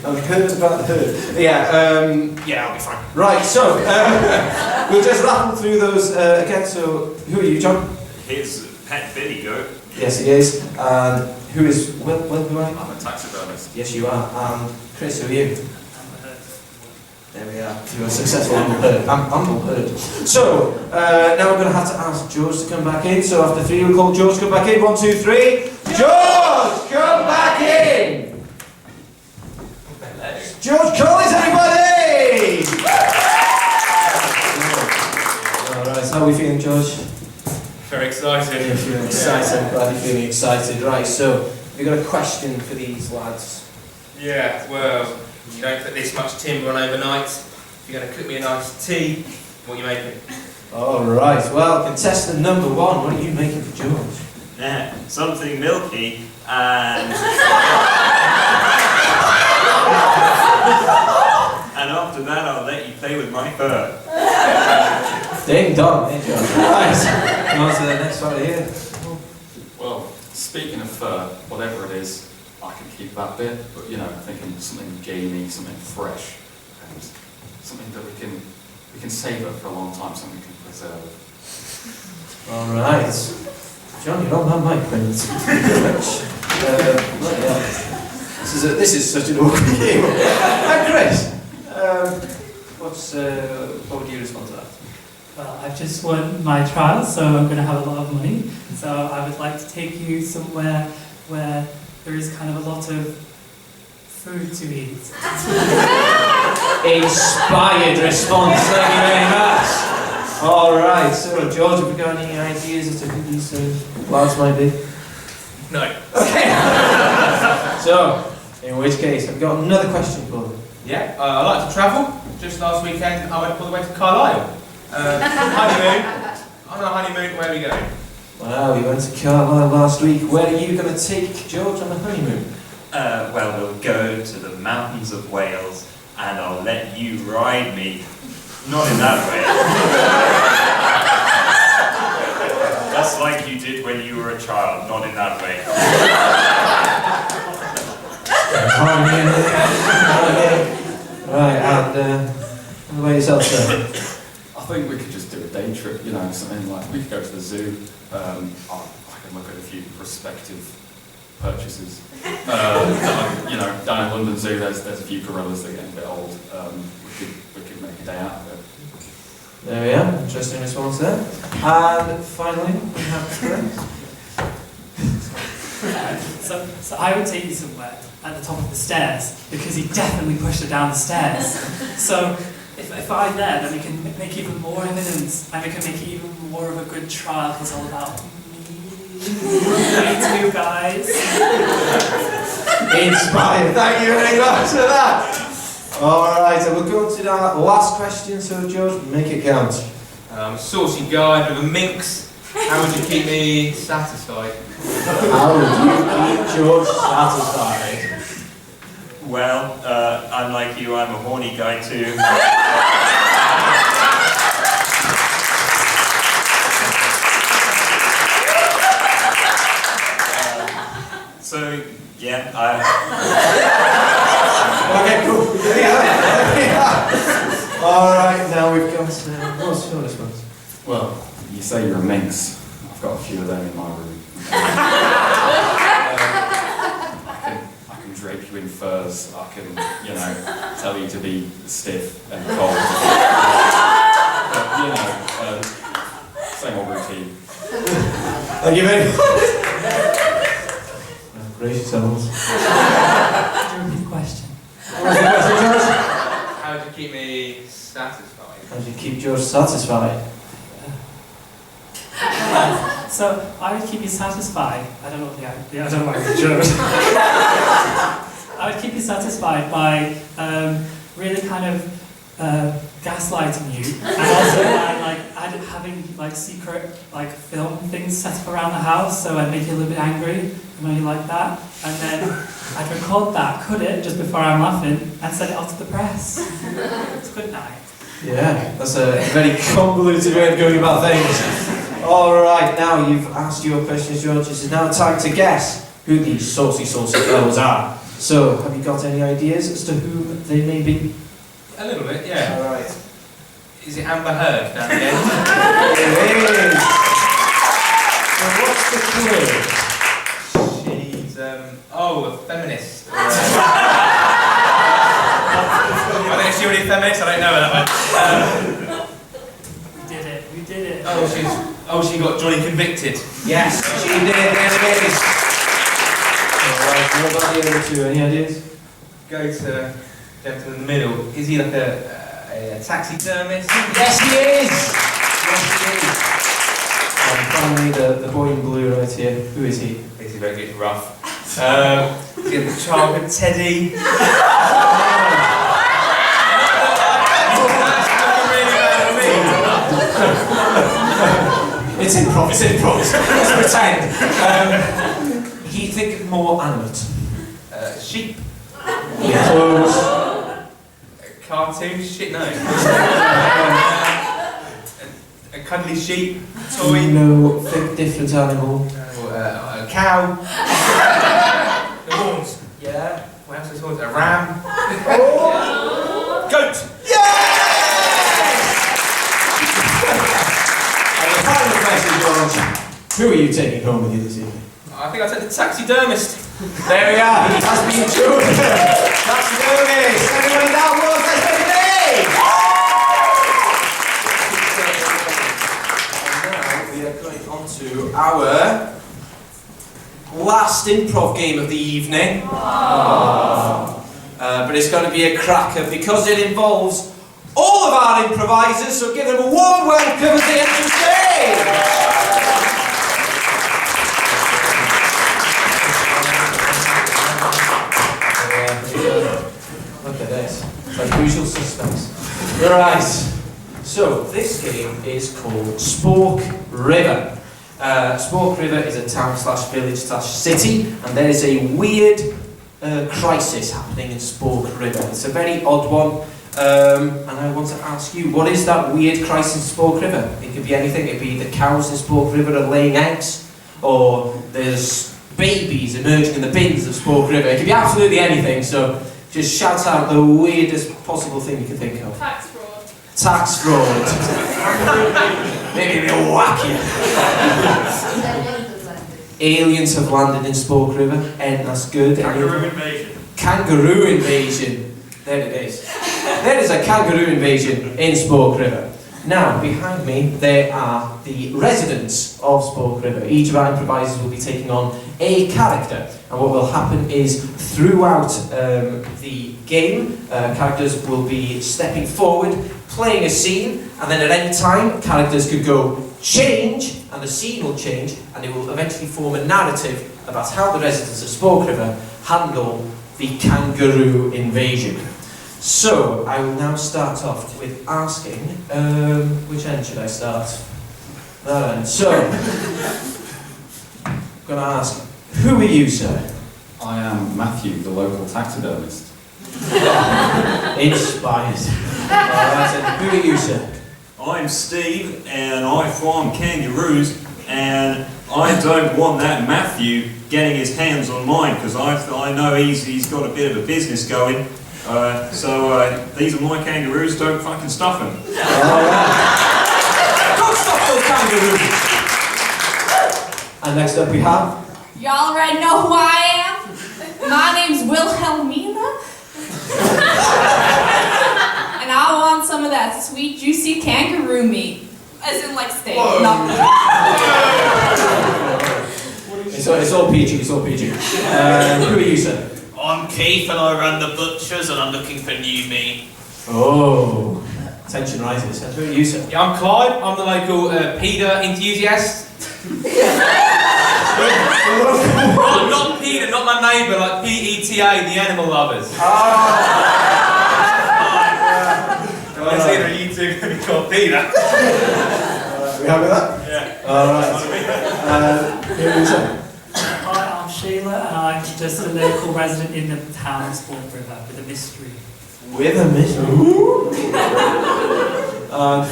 [SPEAKER 2] I've heard about her. Yeah, I'll be fine. Right, so we'll just rattle through those again. So, who are you, John?
[SPEAKER 8] Here's pet Billy Goat.
[SPEAKER 2] Yes, he is. Who is Will? Who are you?
[SPEAKER 5] I'm a taxidermist.
[SPEAKER 2] Yes, you are. Chris, who are you? There we are. You are successful. Amber Heard. So now we're going to have to ask George to come back in. So after 3, we'll call George to come back in. 1, 2, 3. George, come back in. George Collins, everybody! Alright, how are we feeling, George?
[SPEAKER 10] Very excited.
[SPEAKER 2] You're feeling excited. Glad you're feeling excited. Right, so we've got a question for these lads.
[SPEAKER 13] Yeah, well, you don't put this much timber on overnight. If you're going to cook me a nice tea, what are you making?
[SPEAKER 2] Alright, well, contestant number 1, what are you making for George?
[SPEAKER 8] Yeah, something milky and... and after that, I'll let you play with my fur.
[SPEAKER 2] Ding dong, eh, George? Right, on to the next one here.
[SPEAKER 5] Well, speaking of fur, whatever it is, I can keep that bit, but you know, thinking something gamey, something fresh, and something that we can savour for a long time, something we can preserve.
[SPEAKER 2] All right. John, you're on that mic, Prince. Thank you very much. This is such an awkward game. Chris, what would you respond to that?
[SPEAKER 6] Well, I've just won my trial, so I'm going to have a lot of money. So I would like to take you somewhere where there is kind of a lot of food to eat.
[SPEAKER 2] Inspired response, thank you very much. Alright, so George, have you got any ideas as to who these lads might be?
[SPEAKER 13] No.
[SPEAKER 2] Okay. So, in which case, I've got another question for them.
[SPEAKER 13] Yeah, I like to travel. Just last weekend, I went all the way to Carlisle. Honeymoon. On a honeymoon, where are we going?
[SPEAKER 2] Wow, you went to Carlisle last week. Where are you going to take George on the honeymoon?
[SPEAKER 8] Well, we'll go to the mountains of Wales, and I'll let you ride me. Not in that way. Just like you did when you were a child, not in that way.
[SPEAKER 2] Right, and what about yourself, sir?
[SPEAKER 5] I think we could just do a day trip, you know, something like, we could go to the zoo, I can look at a few prospective purchases. You know, down in London Zoo, there's a few gorillas that are getting a bit old. We could make a day out of it.
[SPEAKER 2] There we are, interesting response there. And finally, we have Chris.
[SPEAKER 6] So I would take you somewhere at the top of the stairs, because he definitely pushed her down the stairs. So if I'm there, then we can make even more evidence, and we can make it even more of a good trial, because it's all about me too, guys.
[SPEAKER 2] Inspired, thank you very much for that. Alright, so we'll go to that last question, so George, make it count.
[SPEAKER 13] Saucy guy with a minx. How would you keep me satisfied?
[SPEAKER 2] How would you keep George satisfied?
[SPEAKER 8] Well, unlike you, I'm a horny guy too. So, yeah,
[SPEAKER 2] Okay, cool. Alright, now we've got, what's your response?
[SPEAKER 5] Well, you say you're a minx. I've got a few of them in my room. I can drape you in furs. I can, you know, tell you to be stiff and cold. You know, same old routine.
[SPEAKER 2] Thank you very much. Gracious heavens.
[SPEAKER 6] Repeat the question.
[SPEAKER 2] What was the question, George?
[SPEAKER 13] How would you keep me satisfied?
[SPEAKER 2] How do you keep George satisfied?
[SPEAKER 6] So I would keep you satisfied. I don't know what I don't know what the George. I would keep you satisfied by really kind of gaslighting you, and also by having secret film things set up around the house, so I'd make you a little bit angry. I know you like that, and then I'd record that, cut it just before I'm laughing, and send it off to the press. It's good night.
[SPEAKER 2] Yeah, that's a very convoluted way of going about things. Alright, now you've asked your questions, George. It is now time to guess who these saucy fellows are. So, have you got any ideas as to who they may be?
[SPEAKER 13] A little bit, yeah.
[SPEAKER 2] Alright.
[SPEAKER 13] Is it Amber Heard down the end?
[SPEAKER 2] It is! So what's the clue?
[SPEAKER 13] She's, a feminist. I think is she already a feminist? I don't know that one.
[SPEAKER 6] We did it.
[SPEAKER 13] She got Johnny convicted.
[SPEAKER 2] Yes, she did, there it is! Alright, what about the other two? Any ideas?
[SPEAKER 13] Go to gentleman in the middle. Is he like a taxidermist?
[SPEAKER 2] Yes, he is! Yes, he is! And finally, the boy in blue right here. Who is he?
[SPEAKER 13] Is he very good rough? Is he a childhood Teddy?
[SPEAKER 2] It's improv, let's pretend. He think more animate.
[SPEAKER 13] Sheep.
[SPEAKER 2] Close.
[SPEAKER 13] Cartoon? Shit, no. A cuddly sheep. Toy.
[SPEAKER 2] No, think different animal.
[SPEAKER 13] A cow. A horns.
[SPEAKER 2] Yeah.
[SPEAKER 13] What else is horns? A ram.
[SPEAKER 1] Goat.
[SPEAKER 2] And the final question, George. Who are you taking home with you this evening?
[SPEAKER 13] I think I took the taxidermist.
[SPEAKER 2] There we are. He has been chosen. Taxidermist. Everyone in that world, let's make it in. And now we are going on to our last improv game of the evening. But it's going to be a cracker because it involves all of our improvisers, so give them a warm welcome as they enter the stage! Look at this. It's like usual suspects. Right. So, this game is called Spork River. Spork River is a town/village/city, and there is a weird crisis happening in Spork River. It's a very odd one, and I want to ask you, what is that weird crisis in Spork River? It could be anything. It could be the cows in Spork River are laying eggs, or there's babies emerging in the bins of Spork River. It could be absolutely anything, so just shout out the weirdest possible thing you can think of.
[SPEAKER 9] Tax fraud.
[SPEAKER 2] Tax fraud. Maybe a bit wacky. Aliens have landed in Spork River, and that's good.
[SPEAKER 8] Kangaroo invasion.
[SPEAKER 2] Kangaroo invasion. There it is. There is a kangaroo invasion in Spork River. Now, behind me, there are the residents of Spork River. Each of our improvisers will be taking on a character. And what will happen is, throughout the game, characters will be stepping forward, playing a scene, and then at any time, characters could go change, and the scene will change, and it will eventually form a narrative about how the residents of Spork River handle the kangaroo invasion. So, I will now start off with asking, which end should I start? That end. So, I'm going to ask, who are you, sir?
[SPEAKER 14] I am Matthew, the local taxidermist.
[SPEAKER 2] Inspired. Alright, and who are you, sir?
[SPEAKER 8] I'm Steve, and I farm kangaroos, and I don't want that Matthew getting his hands on mine, because I know he's got a bit of a business going. So these are my kangaroos, don't fucking stuff them.
[SPEAKER 2] Alright. Don't stuff those kangaroos! And next up we have...
[SPEAKER 7] Y'all already know who I am? My name's Wilhelmina. And I want some of that sweet, juicy kangaroo meat. As in, like, steak. Not...
[SPEAKER 2] It's all PG, it's all PG. Who are you, sir?
[SPEAKER 15] I'm Keith and I run the butchers and I'm looking for new meat.
[SPEAKER 2] Oh, tension rises. And who are you, sir?
[SPEAKER 13] Yeah, I'm Clyde. I'm the local PETA enthusiast. Not PETA, not my neighbour, like PETA, the animal lovers. It's either you two going to be called PETA.
[SPEAKER 2] We happy with that?
[SPEAKER 15] Yeah.
[SPEAKER 2] Alright. Who are you, sir?
[SPEAKER 6] Hi, I'm Sheila, and I'm just a local resident in the town of Spork River with a mystery.
[SPEAKER 2] With a mystery.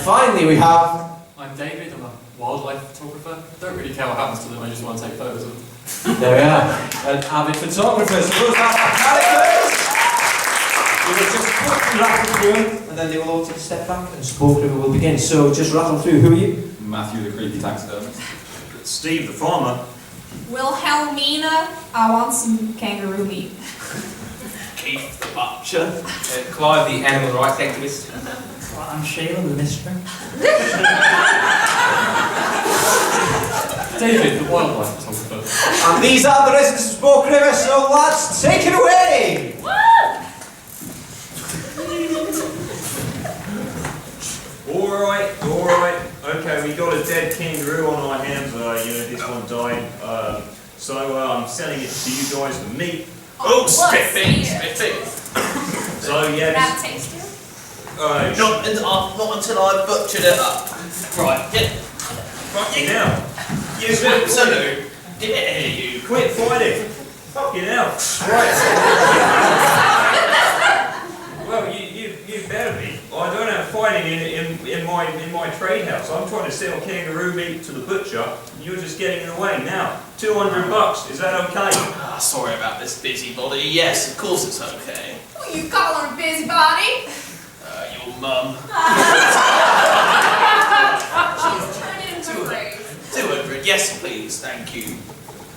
[SPEAKER 2] Finally, we have...
[SPEAKER 10] I'm David, I'm a wildlife photographer. I don't really care what happens to them, I just want to take photos of them.
[SPEAKER 2] There we are. An avid photographer. So those are our characters. We will just quickly rattle through them, and then they will all take a step back, and Spork River will begin. So just rattle through. Who are you?
[SPEAKER 14] Matthew, the creepy taxidermist.
[SPEAKER 8] Steve, the farmer.
[SPEAKER 7] Wilhelmina, I want some kangaroo meat.
[SPEAKER 15] Keith the butcher.
[SPEAKER 13] Clive, the animal rights activist.
[SPEAKER 6] Well, I'm Sheila, the mystery.
[SPEAKER 10] David, the wildlife photographer.
[SPEAKER 2] And these are the residents of Spork River, so lads, take it away!
[SPEAKER 8] Alright. Okay, we got a dead kangaroo on our hands, this one died. So I'm selling it to you guys for meat.
[SPEAKER 15] Oh, spiffy.
[SPEAKER 8] So yeah,
[SPEAKER 7] That tasty?
[SPEAKER 15] Not until I've butchered it up. Right, yeah. Right,
[SPEAKER 8] now.
[SPEAKER 15] You absolute. Yeah, you.
[SPEAKER 8] Quit fighting. Fucking hell. Right. Well, you better be. I don't have fight running in my trade house. I'm trying to sell kangaroo meat to the butcher, and you're just getting in the way. Now, $200, is that okay?
[SPEAKER 15] Ah, sorry about this busybody. Yes, of course it's okay.
[SPEAKER 7] Who you calling a busybody?
[SPEAKER 15] Your mum.
[SPEAKER 7] She's turning into a grave.
[SPEAKER 15] 200, yes please, thank you.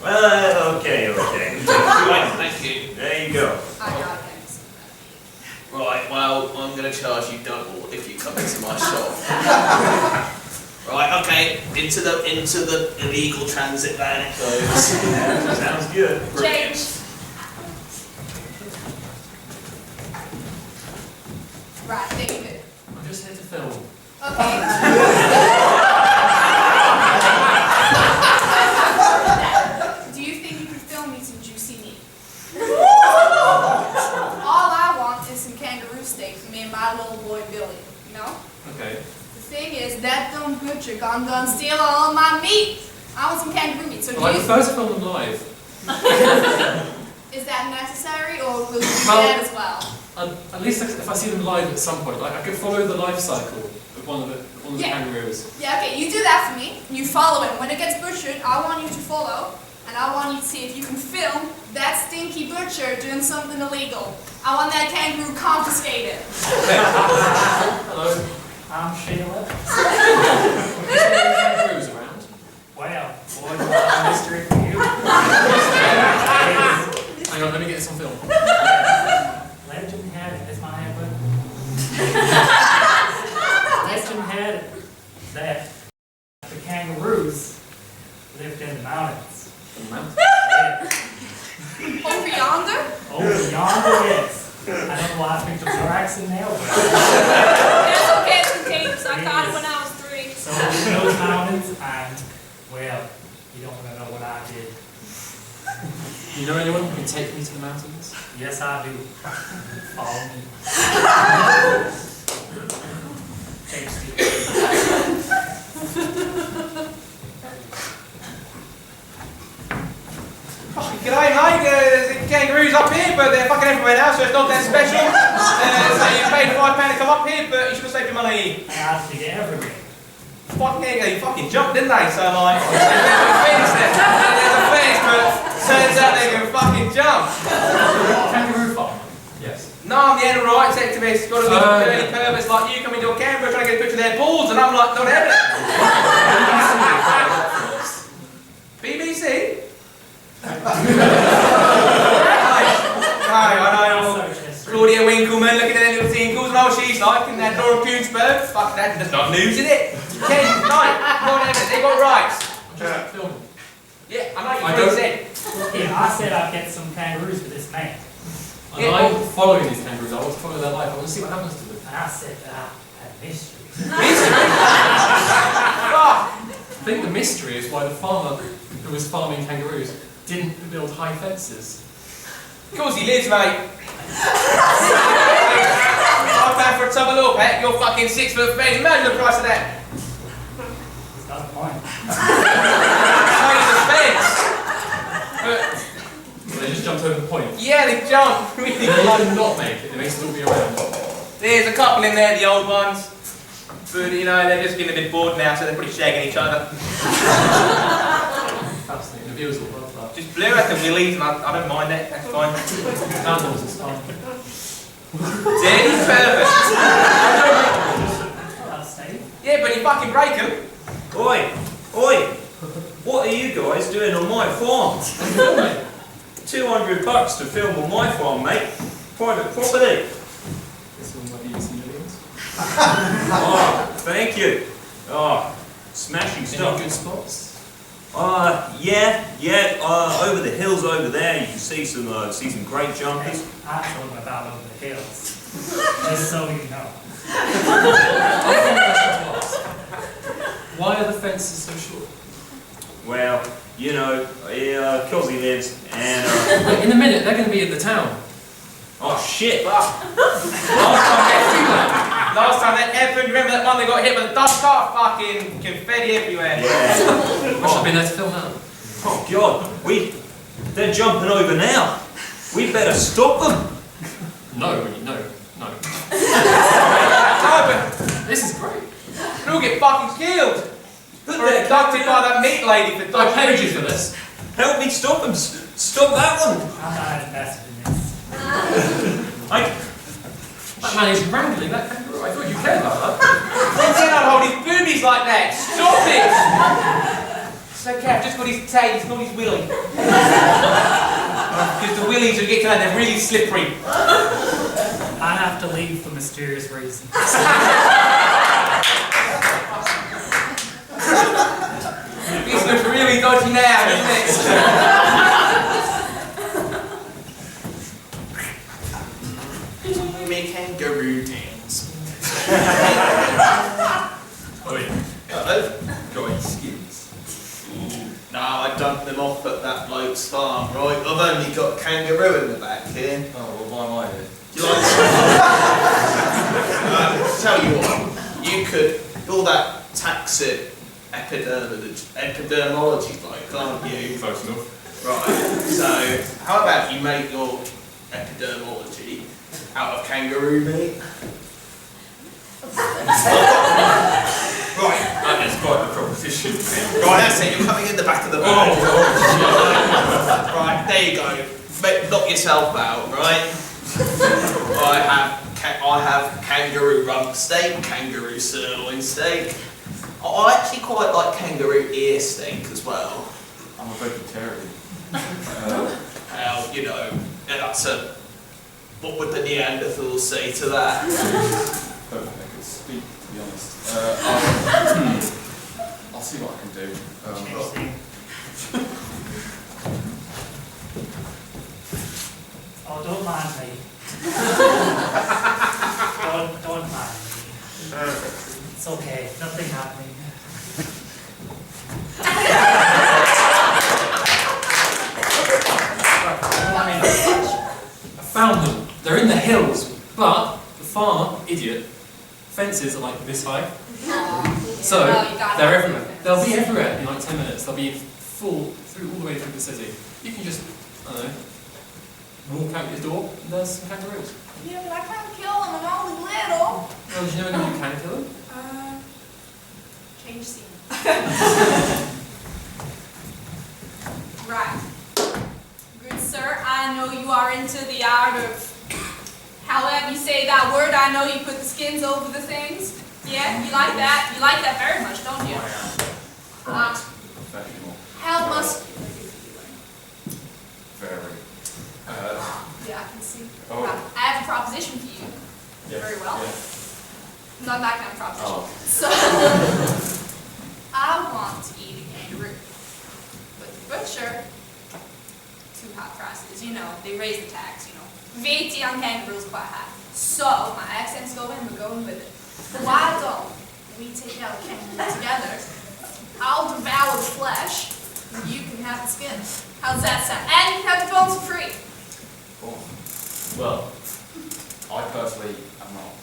[SPEAKER 8] Okay.
[SPEAKER 15] Right, thank you.
[SPEAKER 8] There you go.
[SPEAKER 7] I got it.
[SPEAKER 15] Right, well, I'm going to charge you double if you come into my shop. Right, okay, into the illegal transit van it goes.
[SPEAKER 8] Sounds good.
[SPEAKER 15] Brilliant.
[SPEAKER 7] Change. Right, David.
[SPEAKER 10] I'm just here to film.
[SPEAKER 7] Okay. Do you think you could film me some juicy meat? All I want is some kangaroo steak for me and my little boy Billy, you know?
[SPEAKER 10] Okay.
[SPEAKER 7] The thing is, that dumb butcher gone steal all my meat. I want some kangaroo meat, so do
[SPEAKER 10] Well, I
[SPEAKER 7] you...
[SPEAKER 10] prefer to film them live.
[SPEAKER 7] Is that necessary, or will you do
[SPEAKER 10] Well,
[SPEAKER 7] that as well?
[SPEAKER 10] At least if I see them live at some point, like I could follow the life cycle of one of the kangaroos.
[SPEAKER 7] Yeah, okay, you do that for me. You follow it. When it gets butchered, I want you to follow, and I want you to see if you can film that stinky butcher doing something illegal. I want that kangaroo confiscated.
[SPEAKER 10] Hello.
[SPEAKER 6] I'm Sheila.
[SPEAKER 10] Kangaroos around.
[SPEAKER 6] Well, boy, do I have a mystery for you.
[SPEAKER 10] Hang on, let me get this on film.
[SPEAKER 6] Legend had it. That's my input. Legend had it that the kangaroos lived in the mountains.
[SPEAKER 10] The mountains?
[SPEAKER 6] Yeah.
[SPEAKER 7] Over yonder?
[SPEAKER 6] Over yonder, yes. I don't know why I picked up your accent now, but
[SPEAKER 7] That's okay, it's from tapes. I caught it when I was 3.
[SPEAKER 6] so in those mountains, and well, you don't want to know what I did.
[SPEAKER 10] You know anyone who can take me to the mountains?
[SPEAKER 6] Yes, I do. Follow me. Tasty.
[SPEAKER 13] G'day mate, there's kangaroos up here, but they're fucking everywhere now, so it's not that special. So you paid £5 to come up here, but you should have saved your money.
[SPEAKER 6] I have to get everywhere.
[SPEAKER 13] You fucking jumped, didn't they? So like, there's a fence there. There's a fence, but turns out they can fucking jump.
[SPEAKER 10] Kangaroo farm? Yes.
[SPEAKER 13] No, I'm the animal rights activist. Got a little dirty perverts like you come into a camera trying to get a picture of their balls, and I'm like, not having it. BBC? I know. Claudia Winkleman looking at their little tinkles, and all she's like, and that Laura Koonsberg. Fuck that, that's not news, is it? Ken, right, not having it. They got rights.
[SPEAKER 10] Film.
[SPEAKER 13] Yeah, I know
[SPEAKER 10] I
[SPEAKER 13] you
[SPEAKER 10] don't-
[SPEAKER 13] said.
[SPEAKER 6] Yeah, I said I'd get some kangaroos for this man.
[SPEAKER 10] And I'm following these kangaroos. I want to follow their life. I want to see what happens to them.
[SPEAKER 6] And I said that I had mystery.
[SPEAKER 10] I think the mystery is why the farmer who was farming kangaroos didn't build high fences.
[SPEAKER 13] Of course he lives, mate. I'll pay for a tub of little pet, you're fucking 6 foot fence. Imagine the price of that.
[SPEAKER 6] It's not the point.
[SPEAKER 10] They just jumped over the point.
[SPEAKER 13] Yeah, they jump.
[SPEAKER 10] They did not make it. They may still be around.
[SPEAKER 13] There's a couple in there, the old ones. But, you know, they're just getting a bit bored now, so they're pretty shagging each other.
[SPEAKER 10] Fascinating. The viewers will love that.
[SPEAKER 13] Just blew at the willies, and I don't mind that, that's fine.
[SPEAKER 10] Animals is fun.
[SPEAKER 13] Dirty pervert.
[SPEAKER 6] That's safe.
[SPEAKER 13] Yeah, but you fucking break them.
[SPEAKER 8] Oi! What are you guys doing on my farm? $200 to film on my farm, mate. Private property.
[SPEAKER 10] This one might be some millions.
[SPEAKER 8] Oh, thank you. Oh, smashing
[SPEAKER 10] Any
[SPEAKER 8] stuff.
[SPEAKER 10] good spots?
[SPEAKER 8] Yeah. Over the hills over there, you can see some great jumpers.
[SPEAKER 6] I told him about over the hills. Just so you know.
[SPEAKER 10] Why are the fences so short?
[SPEAKER 8] Well, you know, cause he lives, and
[SPEAKER 10] Wait, in a minute, they're going to be in the town.
[SPEAKER 8] oh shit!
[SPEAKER 13] Last time that happened, remember that one that got hit with a dust cart? Fucking confetti everywhere.
[SPEAKER 8] Yeah.
[SPEAKER 10] I should have been there to film that.
[SPEAKER 8] Oh god, they're jumping over now. We better stop them.
[SPEAKER 10] No.
[SPEAKER 13] No, but
[SPEAKER 10] This is great.
[SPEAKER 13] We'll get fucking killed. We're abducted by that meat lady for
[SPEAKER 10] I paid you for this.
[SPEAKER 8] Help me stop him! Stop that one!
[SPEAKER 6] I'm not invested in this.
[SPEAKER 10] That man is wrangling that kangaroo. I thought you cared about that.
[SPEAKER 13] He cannot hold his boobies like that. Stop it! It's okay, I've just got his tail, it's not his willy. Because the willies will get to that, they're really slippery.
[SPEAKER 6] I have to leave for mysterious reasons.
[SPEAKER 13] This looks really dodgy now, doesn't it?
[SPEAKER 15] Me kangaroo tales.
[SPEAKER 8] Oh yeah.
[SPEAKER 15] Hello?
[SPEAKER 8] Got any skins?
[SPEAKER 15] No, I dumped them off at that bloke's farm, right? I've only got a kangaroo in the back here.
[SPEAKER 5] Oh, well, why am I here?
[SPEAKER 15] Do you like tell you what, you could, all that taxid epidemiology bloke, aren't you?
[SPEAKER 8] Close enough.
[SPEAKER 15] Right, so how about you make your epidermology out of kangaroo meat? Right.
[SPEAKER 8] That is quite a proposition.
[SPEAKER 15] Right, that's it, you're coming in the back of the boat. Right, there you go. Knock yourself out, right? I have kangaroo rump steak, kangaroo sirloin steak. I actually quite like kangaroo ear steak as well.
[SPEAKER 5] I'm a vegetarian.
[SPEAKER 15] Well, you know, that's a... What would the Neanderthals say to that?
[SPEAKER 14] I don't think I could speak, to be honest.
[SPEAKER 5] I'll see what I can do.
[SPEAKER 6] Oh, don't mind me. don't mind me. It's okay, nothing happening.
[SPEAKER 10] I found them. They're in the hills, but the farmer, idiot, fences are like this high. So they're everywhere. They'll be everywhere in like 10 minutes. They'll be full through all the way through the city. You can just, I don't know, walk out your door and there's some kangaroos.
[SPEAKER 7] Yeah, but I can't kill them, I'm only little.
[SPEAKER 10] Well, did you never know you can kill them?
[SPEAKER 7] Change scene. Right. Good sir, I know you are into the art of, however you say that word, I know you put the skins over the things. Yeah, you like that? You like that very much, don't you?
[SPEAKER 5] Professional.
[SPEAKER 7] How must...
[SPEAKER 5] Very.
[SPEAKER 7] Yeah, I can see.
[SPEAKER 5] Oh.
[SPEAKER 7] Right. I have a proposition for you.
[SPEAKER 5] Yeah.
[SPEAKER 7] Very well.
[SPEAKER 5] Yeah.
[SPEAKER 7] Not that kind of proposition.
[SPEAKER 5] Oh.
[SPEAKER 7] So, I want to eat a kangaroo. But the butcher, too high prices, you know, they raise the tax, you know. VAT on kangaroos quite high. So, my accents go in, we're going with it. Why don't we take out a kangaroo together? I'll devour the flesh, and you can have the skin. How's that sound? And you can have the bones for free.
[SPEAKER 5] Cool. Well, I personally am not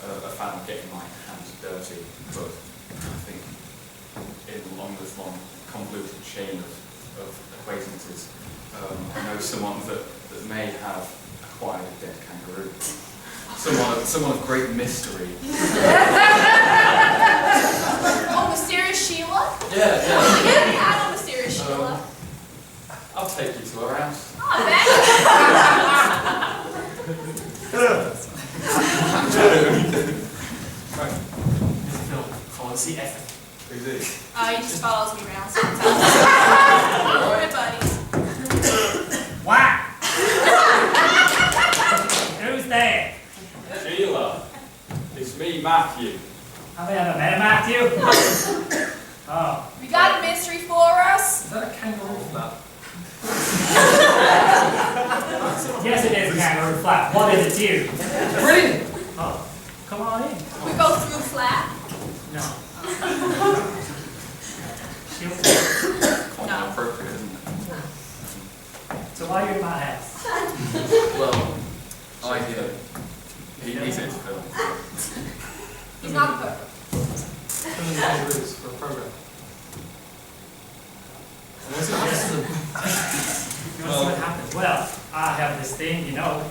[SPEAKER 5] a fan of getting my hands dirty, but I think along this long, convoluted chain of acquaintances, I know someone that may have acquired a dead kangaroo. Someone of great mystery.
[SPEAKER 7] Oh, Mysterious Sheila?
[SPEAKER 5] Yeah.
[SPEAKER 7] I know Mysterious Sheila.
[SPEAKER 5] I'll take you to her house.
[SPEAKER 7] Oh, I bet.
[SPEAKER 10] Right. Mr. Phil, follows the effort.
[SPEAKER 5] Who's it?
[SPEAKER 7] He just follows me around sometimes. We're buddies.
[SPEAKER 6] Wow! Who's there?
[SPEAKER 8] Sheila, it's me, Matthew.
[SPEAKER 6] Have you ever met a Matthew? Oh.
[SPEAKER 7] We got a mystery for us.
[SPEAKER 10] Is that a kangaroo flap?
[SPEAKER 6] Yes, it is a kangaroo flap. What is it to you?
[SPEAKER 10] Brilliant!
[SPEAKER 6] Oh, come on in.
[SPEAKER 7] We go through flat.
[SPEAKER 6] No.
[SPEAKER 5] Quite inappropriate, isn't it?
[SPEAKER 6] So why are you in my house?
[SPEAKER 5] Well, he's into film.
[SPEAKER 7] He's not a pervert.
[SPEAKER 10] Filming kangaroos for a program. What's it happen to them?
[SPEAKER 6] You want to see what happens? Well, I have this thing, you know.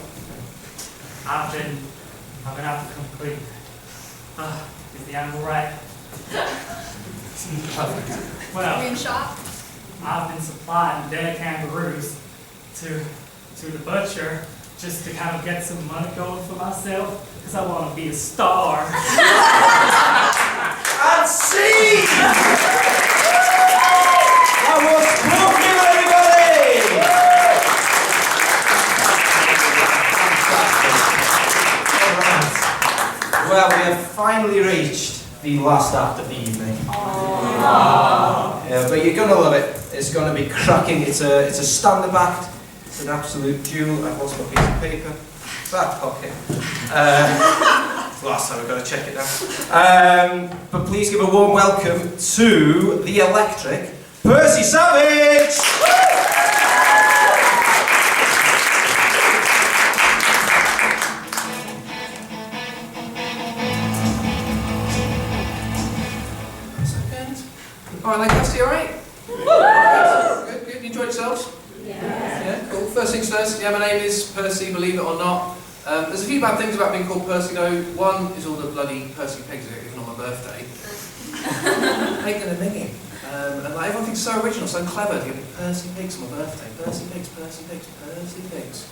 [SPEAKER 6] I've been out to come clean. Is the angle right? Well,
[SPEAKER 7] Green shot.
[SPEAKER 6] I've been supplying dead kangaroos to the butcher just to kind of get some money going for myself, because I want to be a star.
[SPEAKER 2] And see! That was Spork, everybody! Alright. Well, we have finally reached the last act of the evening. Yeah, but you're going to love it. It's going to be cracking. It's a stand-up act. It's an absolute jewel. I've lost my piece of paper. Back pocket. Last time we've got to check it now. But please give a warm welcome to the electric Percy Savage!
[SPEAKER 13] Alright, Lancaster, you alright? Good, good. You enjoyed yourselves? Yeah, cool. First things first, yeah, my name is Percy, believe it or not. There's a few bad things about being called Percy though. One is all the bloody Percy pigs I get given on my birthday. Ain't gonna name. And like, everyone thinks it's so original, so clever to give me Percy pigs on my birthday. Percy pigs, Percy pigs, Percy pigs.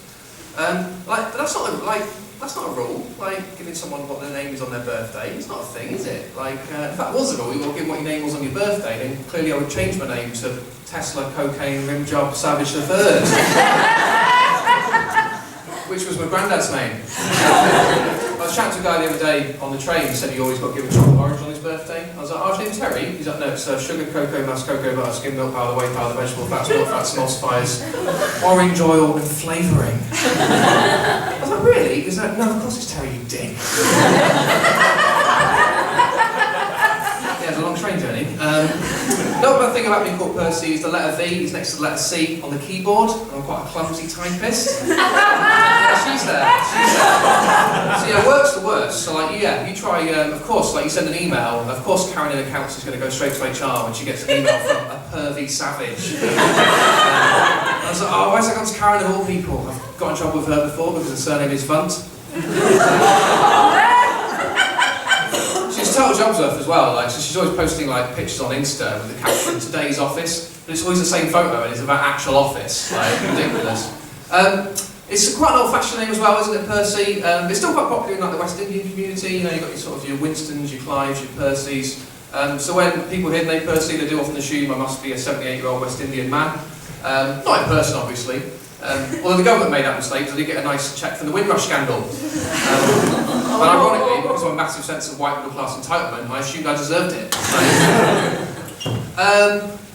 [SPEAKER 13] But that's not a rule. Like giving someone what their name is on their birthday. It's not a thing, is it? Like, if that was a rule, you were given what your name was on your birthday, then clearly I would change my name to Tesla, Cocaine, Rimjob, Savage the Third. Which was my granddad's name. I was chatting to a guy the other day on the train who said he always got given chocolate orange on his birthday. I was like, oh, his name's Terry? He's like, no, it's sugar, cocoa, mass cocoa butter, skim milk powder, whey powder, vegetable fats, milk fats, emulsifiers, orange oil and flavouring. I was like, really? He's like, no, of course it's Terry, you dick. Yeah, it's a long train journey. Another bad thing about being called Percy is the letter V is next to the letter C on the keyboard. I'm quite a clumsy typist. Yeah, she's there. So yeah, work's the worst. So like, yeah, you try, of course, like you send an email, of course Karen in accounts is going to go straight to HR when she gets an email from a pervy savage. I was like, oh, why's that gone to Karen of all people? I've got in trouble with her before because her surname is Vunt. She's total jobs worth as well, like, so she's always posting like pictures on Insta with the caption "Today's office," but it's always the same photo and it's about actual office, like ridiculous. It's quite an old-fashioned name as well, isn't it, Percy? It's still quite popular in like the West Indian community. You know, you've got your sort of your Winstons, your Clives, your Percys. So when people hear the name Percy, they do often assume I must be a 78-year-old West Indian man. Not in person, obviously. Although the government made that mistake, because I did get a nice cheque from the Windrush scandal. But ironically, because of a massive sense of white middle-class entitlement, I assumed I deserved it.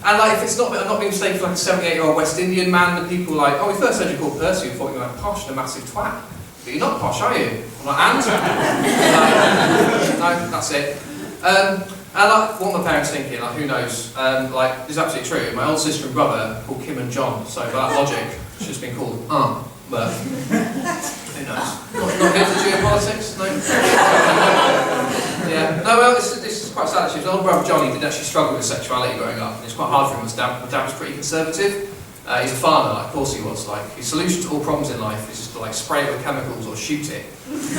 [SPEAKER 13] And like, if it's not, I'm not being mistaken for like a 78-year-old West Indian man, and people are like, oh, we first heard you called Percy, we thought you were like posh and a massive twat. But you're not posh, are you? I'm like, and? No, that's it. And like, what my parents thinking, like, who knows? Like, it's absolutely true. My older sister and brother are called Kim and John, so by that logic, it's just been called but who knows? Not here for geopolitics? No? Yeah. No, well, this is quite sad actually. His older brother Johnny did actually struggle with sexuality growing up, and it's quite hard for him. My dad was pretty conservative. He's a farmer, like, of course he was. Like, his solution to all problems in life is just to like spray it with chemicals or shoot it.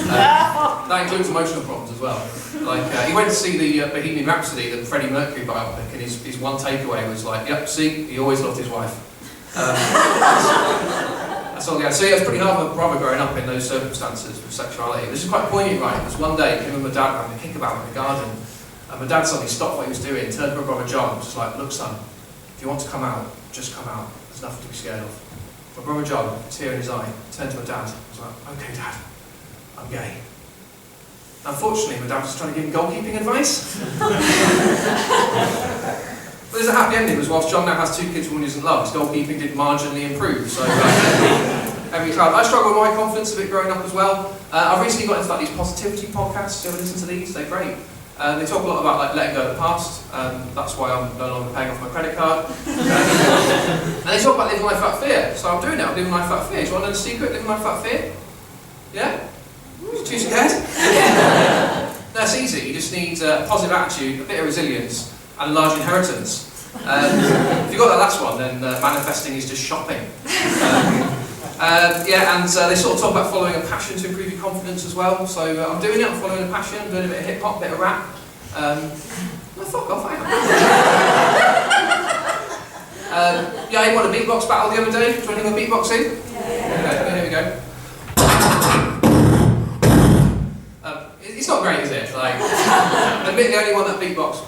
[SPEAKER 13] That includes emotional problems as well. Like, he went to see the Bohemian Rhapsody, the Freddie Mercury biopic, and his one takeaway was like, yep, see, he always loved his wife. That's all he had. So yeah, it was pretty hard for my brother growing up in those circumstances with sexuality. This is quite poignant, right? Because one day, him and my dad were having a kickabout in the garden, and my dad suddenly stopped what he was doing, turned to my brother John, and was just like, look son, if you want to come out, just come out. There's nothing to be scared of. My brother John, tear in his eye, turned to my dad, and was like, okay dad, I'm gay. Unfortunately, my dad was trying to give him goalkeeping advice. But there's a happy ending, because whilst John now has 2 kids when he doesn't love, his goalkeeping did marginally improve. So every club. I struggle with my confidence a bit growing up as well. I've recently got into like these positivity podcasts. Do you ever listen to these? They're great. They talk a lot about like letting go of the past. That's why I'm no longer paying off my credit card. And they talk about living life without fear. So I'm doing it. I'm living life without fear. Do you want to know the secret? Living life without fear? Yeah? You're too scared? That's easy. You just need a positive attitude, a bit of resilience, and a large inheritance. If you've got that last one, then manifesting is just shopping. Yeah, and they sort of talk about following a passion to improve your confidence as well. So I'm doing it, I'm following a passion, I'm doing a bit of hip-hop, bit of rap. No, fuck off, I am. Yeah, I won a beatbox battle the other day. Do you want to hear my beatboxing? Yeah. Okay, here we go. It's not great, is it? Like, admit the only one that beatbox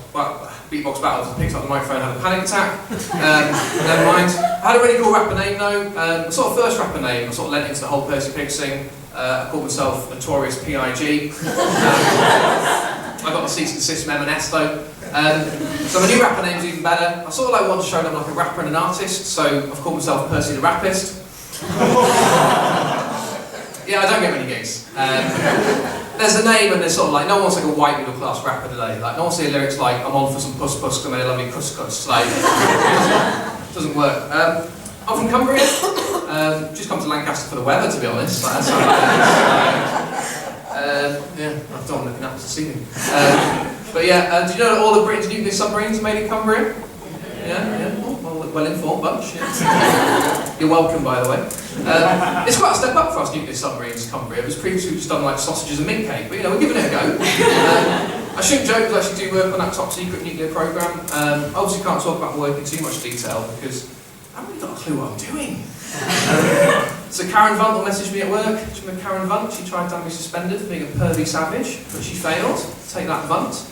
[SPEAKER 13] battles picked up the microphone and had a panic attack. Never mind. I had a really cool rapper name though. Sort of first rapper name, I sort of lent into the whole Percy Pig thing. I called myself Notorious P.I.G. I got the cease and desist from M&S though. So my new rapper name's even better. I sort of like want to show them like a rapper and an artist, so I've called myself Percy the Rappist. Yeah, I don't get many gigs. There's a name and there's sort of like, no one wants like a white middle class rapper today. Like, no one wants to hear lyrics like, I'm on for some puss puss, come here, love me, cuss cuss. Like, doesn't work. I'm from Compere. Just come to Lancaster for the weather, to be honest. Like, that's yeah, I don't look up to see me. But yeah, do you know that all the Britain's nuclear submarines are made in Compere? Yeah. Well informed bunch. Yeah. You're welcome, by the way. It's quite a step up for us nuclear submarines, Compere. It was previously just done like sausages and mint cake, but you know, we're giving it a go. I shouldn't joke because I actually do work on that top secret nuclear programme. Obviously can't talk about my work in too much detail because I haven't really got a clue what I'm doing. So Karen Vunt will message me at work. Do you remember Karen Vunt? She tried to have me suspended for being a pervy savage, but she failed. Take that, Vunt.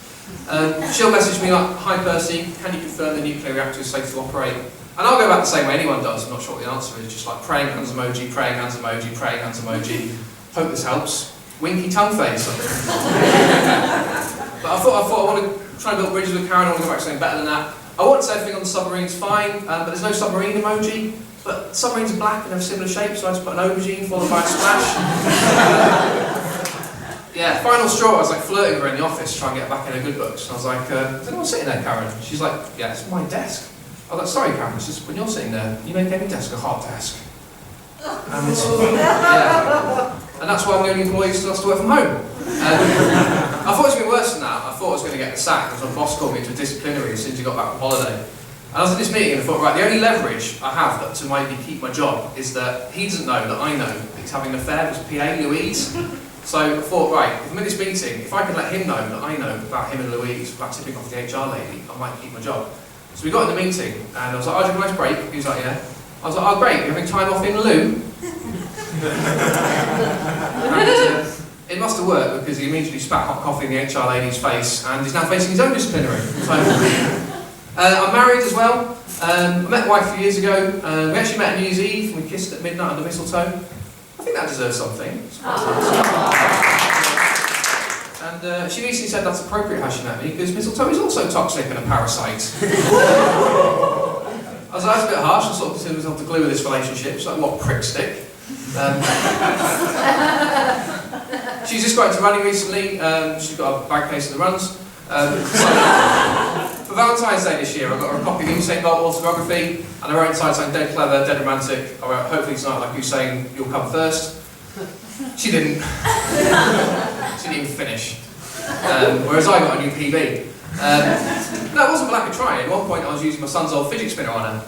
[SPEAKER 13] She'll message me like, hi Percy, can you confirm the nuclear reactor is safe to operate? And I'll go back the same way anyone does. I'm not sure what the answer is. Just like praying hands emoji, praying hands emoji, praying hands emoji. Hope this helps. Winky tongue face. But I thought I want to try and build bridges with Karen. I want to go back to something better than that. I want to say everything on the submarine's fine, but there's no submarine emoji. But submarines are black and have similar shapes, so I just put an aubergine followed by a splash. Yeah, final straw, I was like flirting with her in the office, trying to get her back in her good books. And I was like, is anyone sitting there, Karen? She's like, yeah, it's my desk. I was like, sorry, Karen, it's just when you're sitting there, you make any desk a hot desk. And yeah. And that's why I'm the only employee who still has to work from home. I thought it was going to be worse than that. I thought I was going to get the sack because my boss called me into a disciplinary as soon as he got back from holiday. And I was at this meeting and I thought, right, the only leverage I have to make me keep my job is that he doesn't know that I know he's having an affair with his PA, Louise. So I thought, right, if I'm in this meeting, if I can let him know that I know about him and Louise without tipping off the HR lady, I might keep my job. So we got in the meeting and I was like, oh, do you have a nice break? He was like, yeah. I was like, oh great, you're having time off in lieu? And, it must have worked because he immediately spat hot coffee in the HR lady's face and he's now facing his own disciplinary. So, I'm married as well. I met my wife a few years ago. We actually met on New Year's Eve and we kissed at midnight under mistletoe. I think that deserves something. And she recently said that's appropriate how she met me because mistletoe is also toxic and a parasite. I was like, that's a bit harsh. I sort of considered myself the glue of this relationship. She's like, what, prick stick? She's just got into running recently. She's got a bag case of the runs. For Valentine's Day this year, I got her a copy of Usain Bolt autobiography, and I wrote inside saying, dead clever, dead romantic. I wrote, hopefully tonight, like Usain, you'll come first. She didn't. She didn't even finish. Whereas I got a new PB. No, it wasn't for lack of trying. At one point I was using my son's old fidget spinner on her.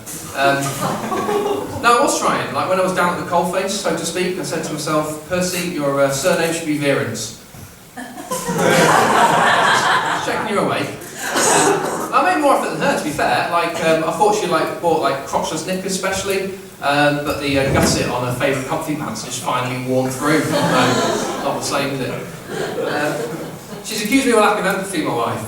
[SPEAKER 13] No, I was trying. Like when I was down at the coalface, so to speak, I said to myself, Percy, your surname should be Vierens. Checking you're awake. I made more effort than her, to be fair. Like, I thought she bought like crotchless knickers especially, but the gusset on her favourite comfy pants just finally worn through. Not the same, is it? She's accused me of lack of empathy, my wife.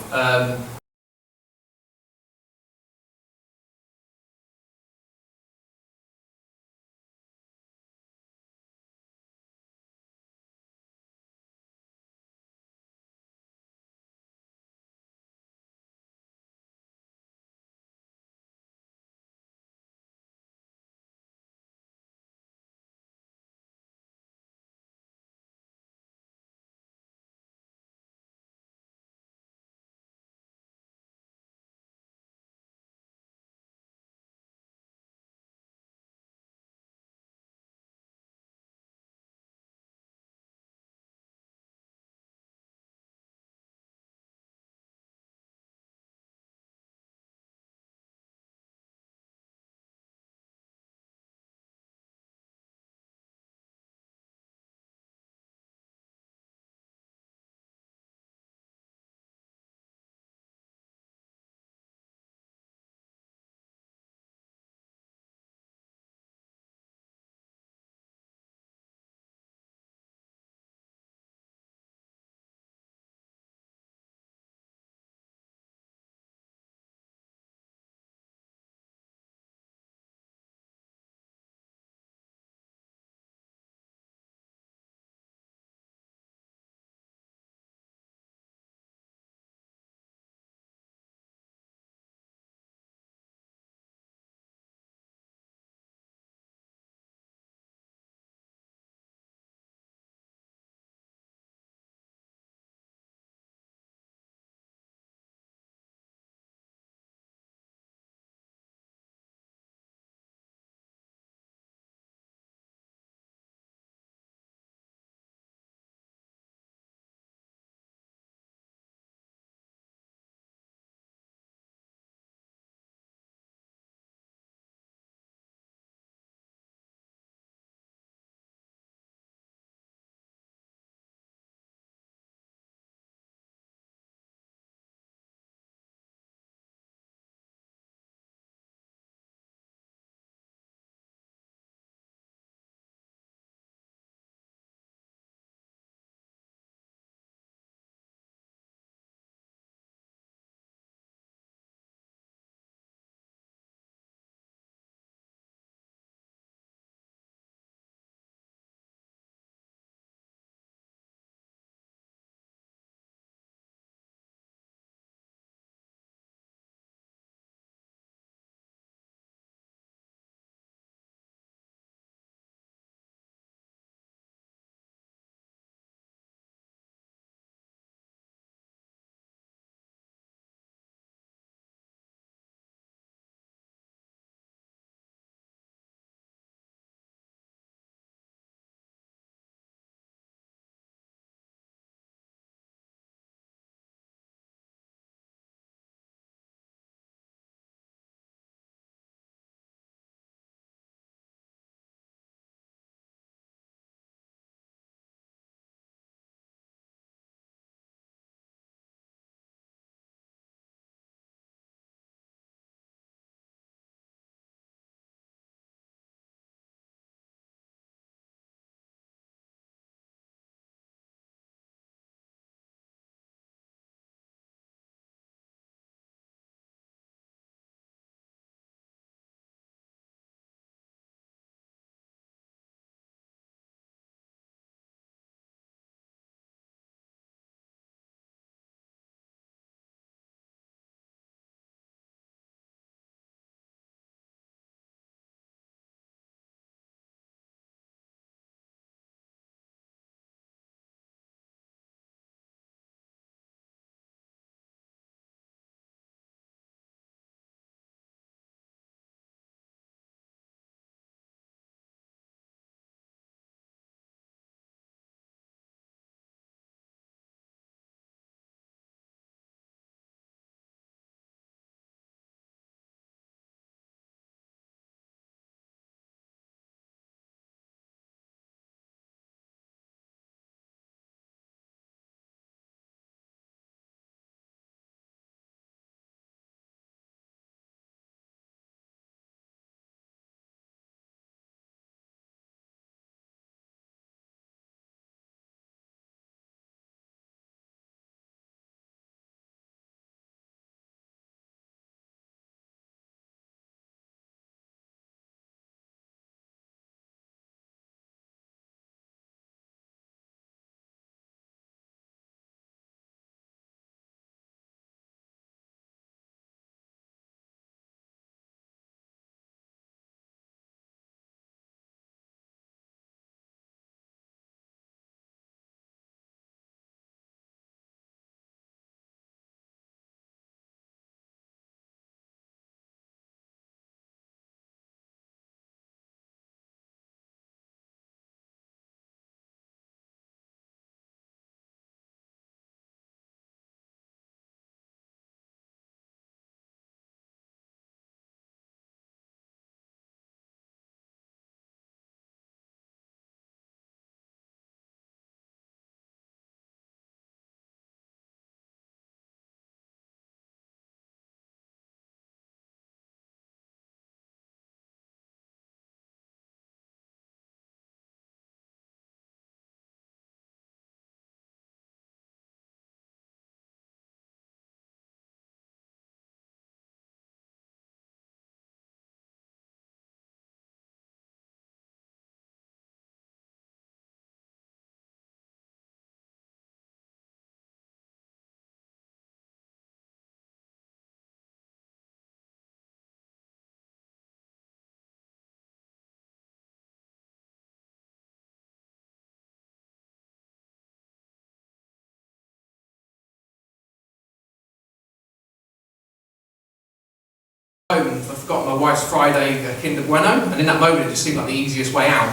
[SPEAKER 13] home, I forgot my wife's Friday Kinder Bueno, and in that moment it just seemed like the easiest way out.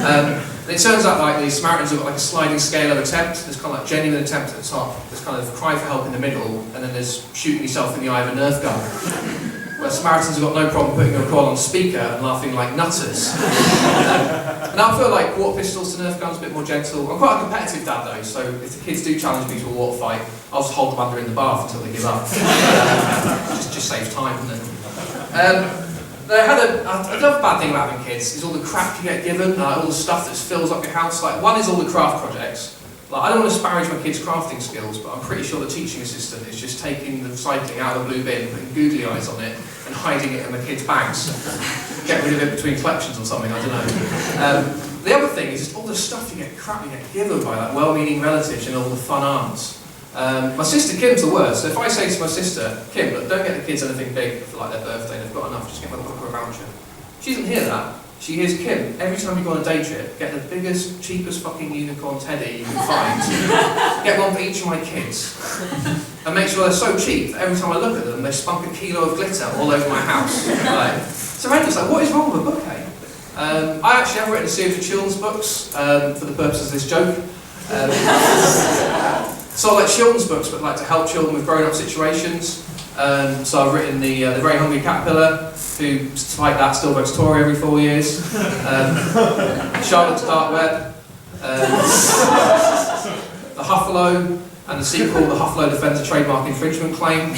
[SPEAKER 13] And it turns out like the Samaritans have got like a sliding scale of attempt. There's kind of like genuine attempt at the top, there's kind of cry for help in the middle, and then there's shooting yourself in the eye of a Nerf gun. Where Samaritans have got no problem putting a call on speaker and laughing like nutters. And I feel like water pistols to Nerf guns, a bit more gentle. I'm quite a competitive dad though, so if the kids do challenge me to a water fight, I'll just hold them under in the bath until they give up. Just saves time, doesn't it? Another bad thing about having kids is all the crap you get given, all the stuff that fills up your house. Like, one is all the craft projects. Like, I don't want to disparage my kids' crafting skills, but I'm pretty sure the teaching assistant is just taking the recycling out of the blue bin, putting googly eyes on it, and hiding it in the kids' bags. Get rid of it between collections or something, I don't know. The other thing is just all the stuff you get given by like well-meaning relatives and all the fun aunts. My sister Kim's the worst, so if I say to my sister, Kim, look, don't get the kids anything big for like their birthday, they've got enough, just get them a book or a voucher. She doesn't hear that. She hears, Kim, every time you go on a day trip, get the biggest, cheapest fucking unicorn teddy you can find. Get one for each of my kids. And make sure they're so cheap that every time I look at them, they spunk a kilo of glitter all over my house. Like, it's horrendous, like, what is wrong with a book, eh? I actually have written a series of children's books for the purpose of this joke. So I like children's books, but like to help children with grown-up situations. So I've written the Very Hungry Caterpillar, who, despite that, still votes Tory every 4 years. Charlotte's Dark Web, The Huffalo, and the sequel, The Huffalo Defends a Trademark Infringement Claim.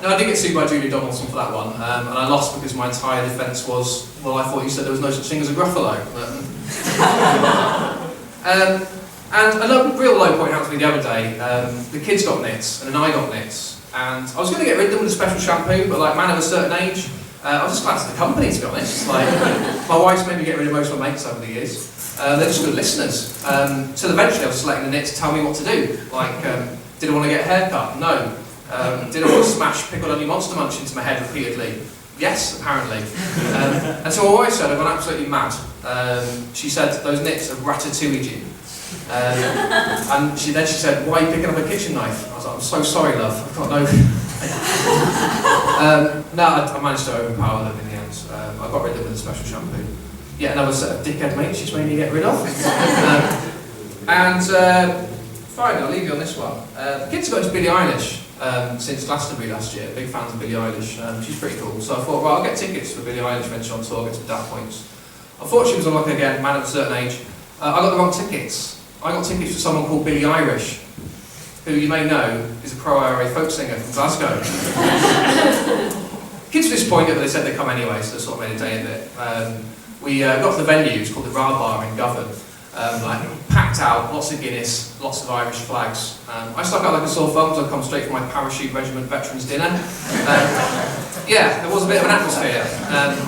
[SPEAKER 13] No, I did get sued by Julie Donaldson for that one, and I lost because my entire defence was, well, I thought you said there was no such thing as a Gruffalo. And another real low point happened to me the other day. The kids got nits, and then I got nits. And I was going to get rid of them with a special shampoo, but like man of a certain age, I was just glad to the company, to be honest. Like, my wife's made me get rid of most of my mates over the years. They're just good listeners. So eventually I was letting the nits tell me what to do. Like, did I want to get a haircut? No. Did I want to smash pickled onion monster munch into my head repeatedly? Yes, apparently. And so my wife said I've gone absolutely mad. She said, those nits have ratatouille'd you. And she said, why are you picking up a kitchen knife? I was like, I'm so sorry, love. I've got no... No, I managed to overpower them in the end. I got rid of them with a special shampoo. Yet another set of dickhead mates she's made me get rid of. Finally, I'll leave you on this one. The kids got into Billie Eilish since Glastonbury last year. Big fans of Billie Eilish. She's pretty cool. So I thought, well, I'll get tickets for Billie Eilish when she's on tour, get some DAP points. Unfortunately, it was unlucky again, man of a certain age. I got the wrong tickets. I got tickets for someone called Billie Irish, who you may know is a pro-IRA folk singer from Glasgow. Kids were disappointed, but they said they'd come anyway, so they sort of made a day of it. We got to the venue, it's called the Ra Bar in Govan. Like, packed out, lots of Guinness, lots of Irish flags. I stuck out like a sore thumb, so I'd come straight from my parachute regiment veterans dinner. Yeah, there was a bit of an atmosphere,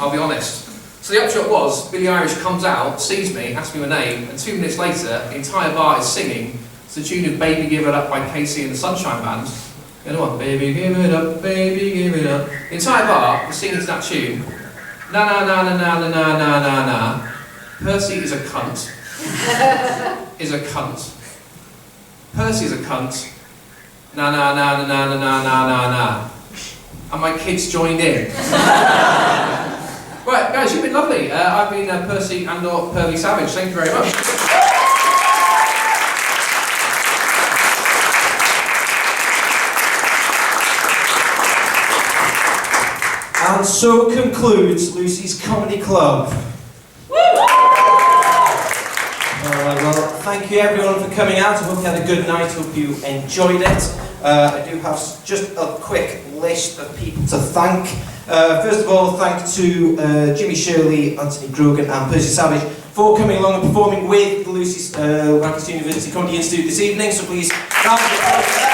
[SPEAKER 13] I'll be honest. So the upshot was, Billie Irish comes out, sees me, asks me my name, and 2 minutes later, the entire bar is singing. It's the tune of Baby Give It Up by Casey and the Sunshine Band. You know what? Baby give it up, baby give it up. The entire bar was singing to that tune. Na na na na na na na na na na. Percy is a cunt. Is a cunt. Percy is a cunt. Na na na na na na na na na na. And my kids joined in. Right, guys, you've been lovely. I've been Percy and/or Pervy Savage. Thank you very much.
[SPEAKER 2] And so concludes Lucy's Comedy Club. Well, thank you everyone for coming out. I hope you had a good night. Hope you enjoyed it. I do have just a quick list of people to thank. First of all, thank to Jimmy Shirley, Anthony Grogan and Percy Savage for coming along and performing with the Lucy's Lancaster University Comedy Institute this evening, so please round of applause for them.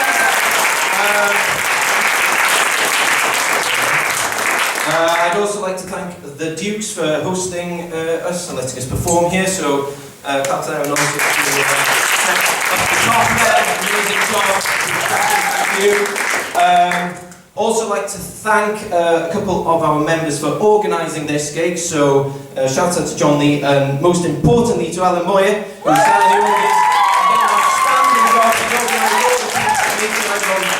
[SPEAKER 2] I'd also like to thank the Dukes for hosting us and letting us perform here, so Captain Aaron also to the top there, the music top, thank you. Also like to thank a couple of our members for organising this gig, so shout out to Jon Lee and most importantly to Alan Moyer, who's down in the audience, and done an outstanding job of organising all the things and making everyone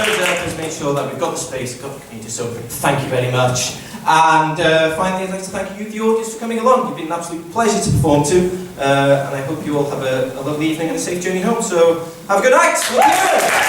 [SPEAKER 2] has made sure that we've got the space, got the community, so thank you very much. And finally, I'd like to thank you, the audience, for coming along. You've been an absolute pleasure to perform to, and I hope you all have a lovely evening and a safe journey home. So, have a good night. Thank you.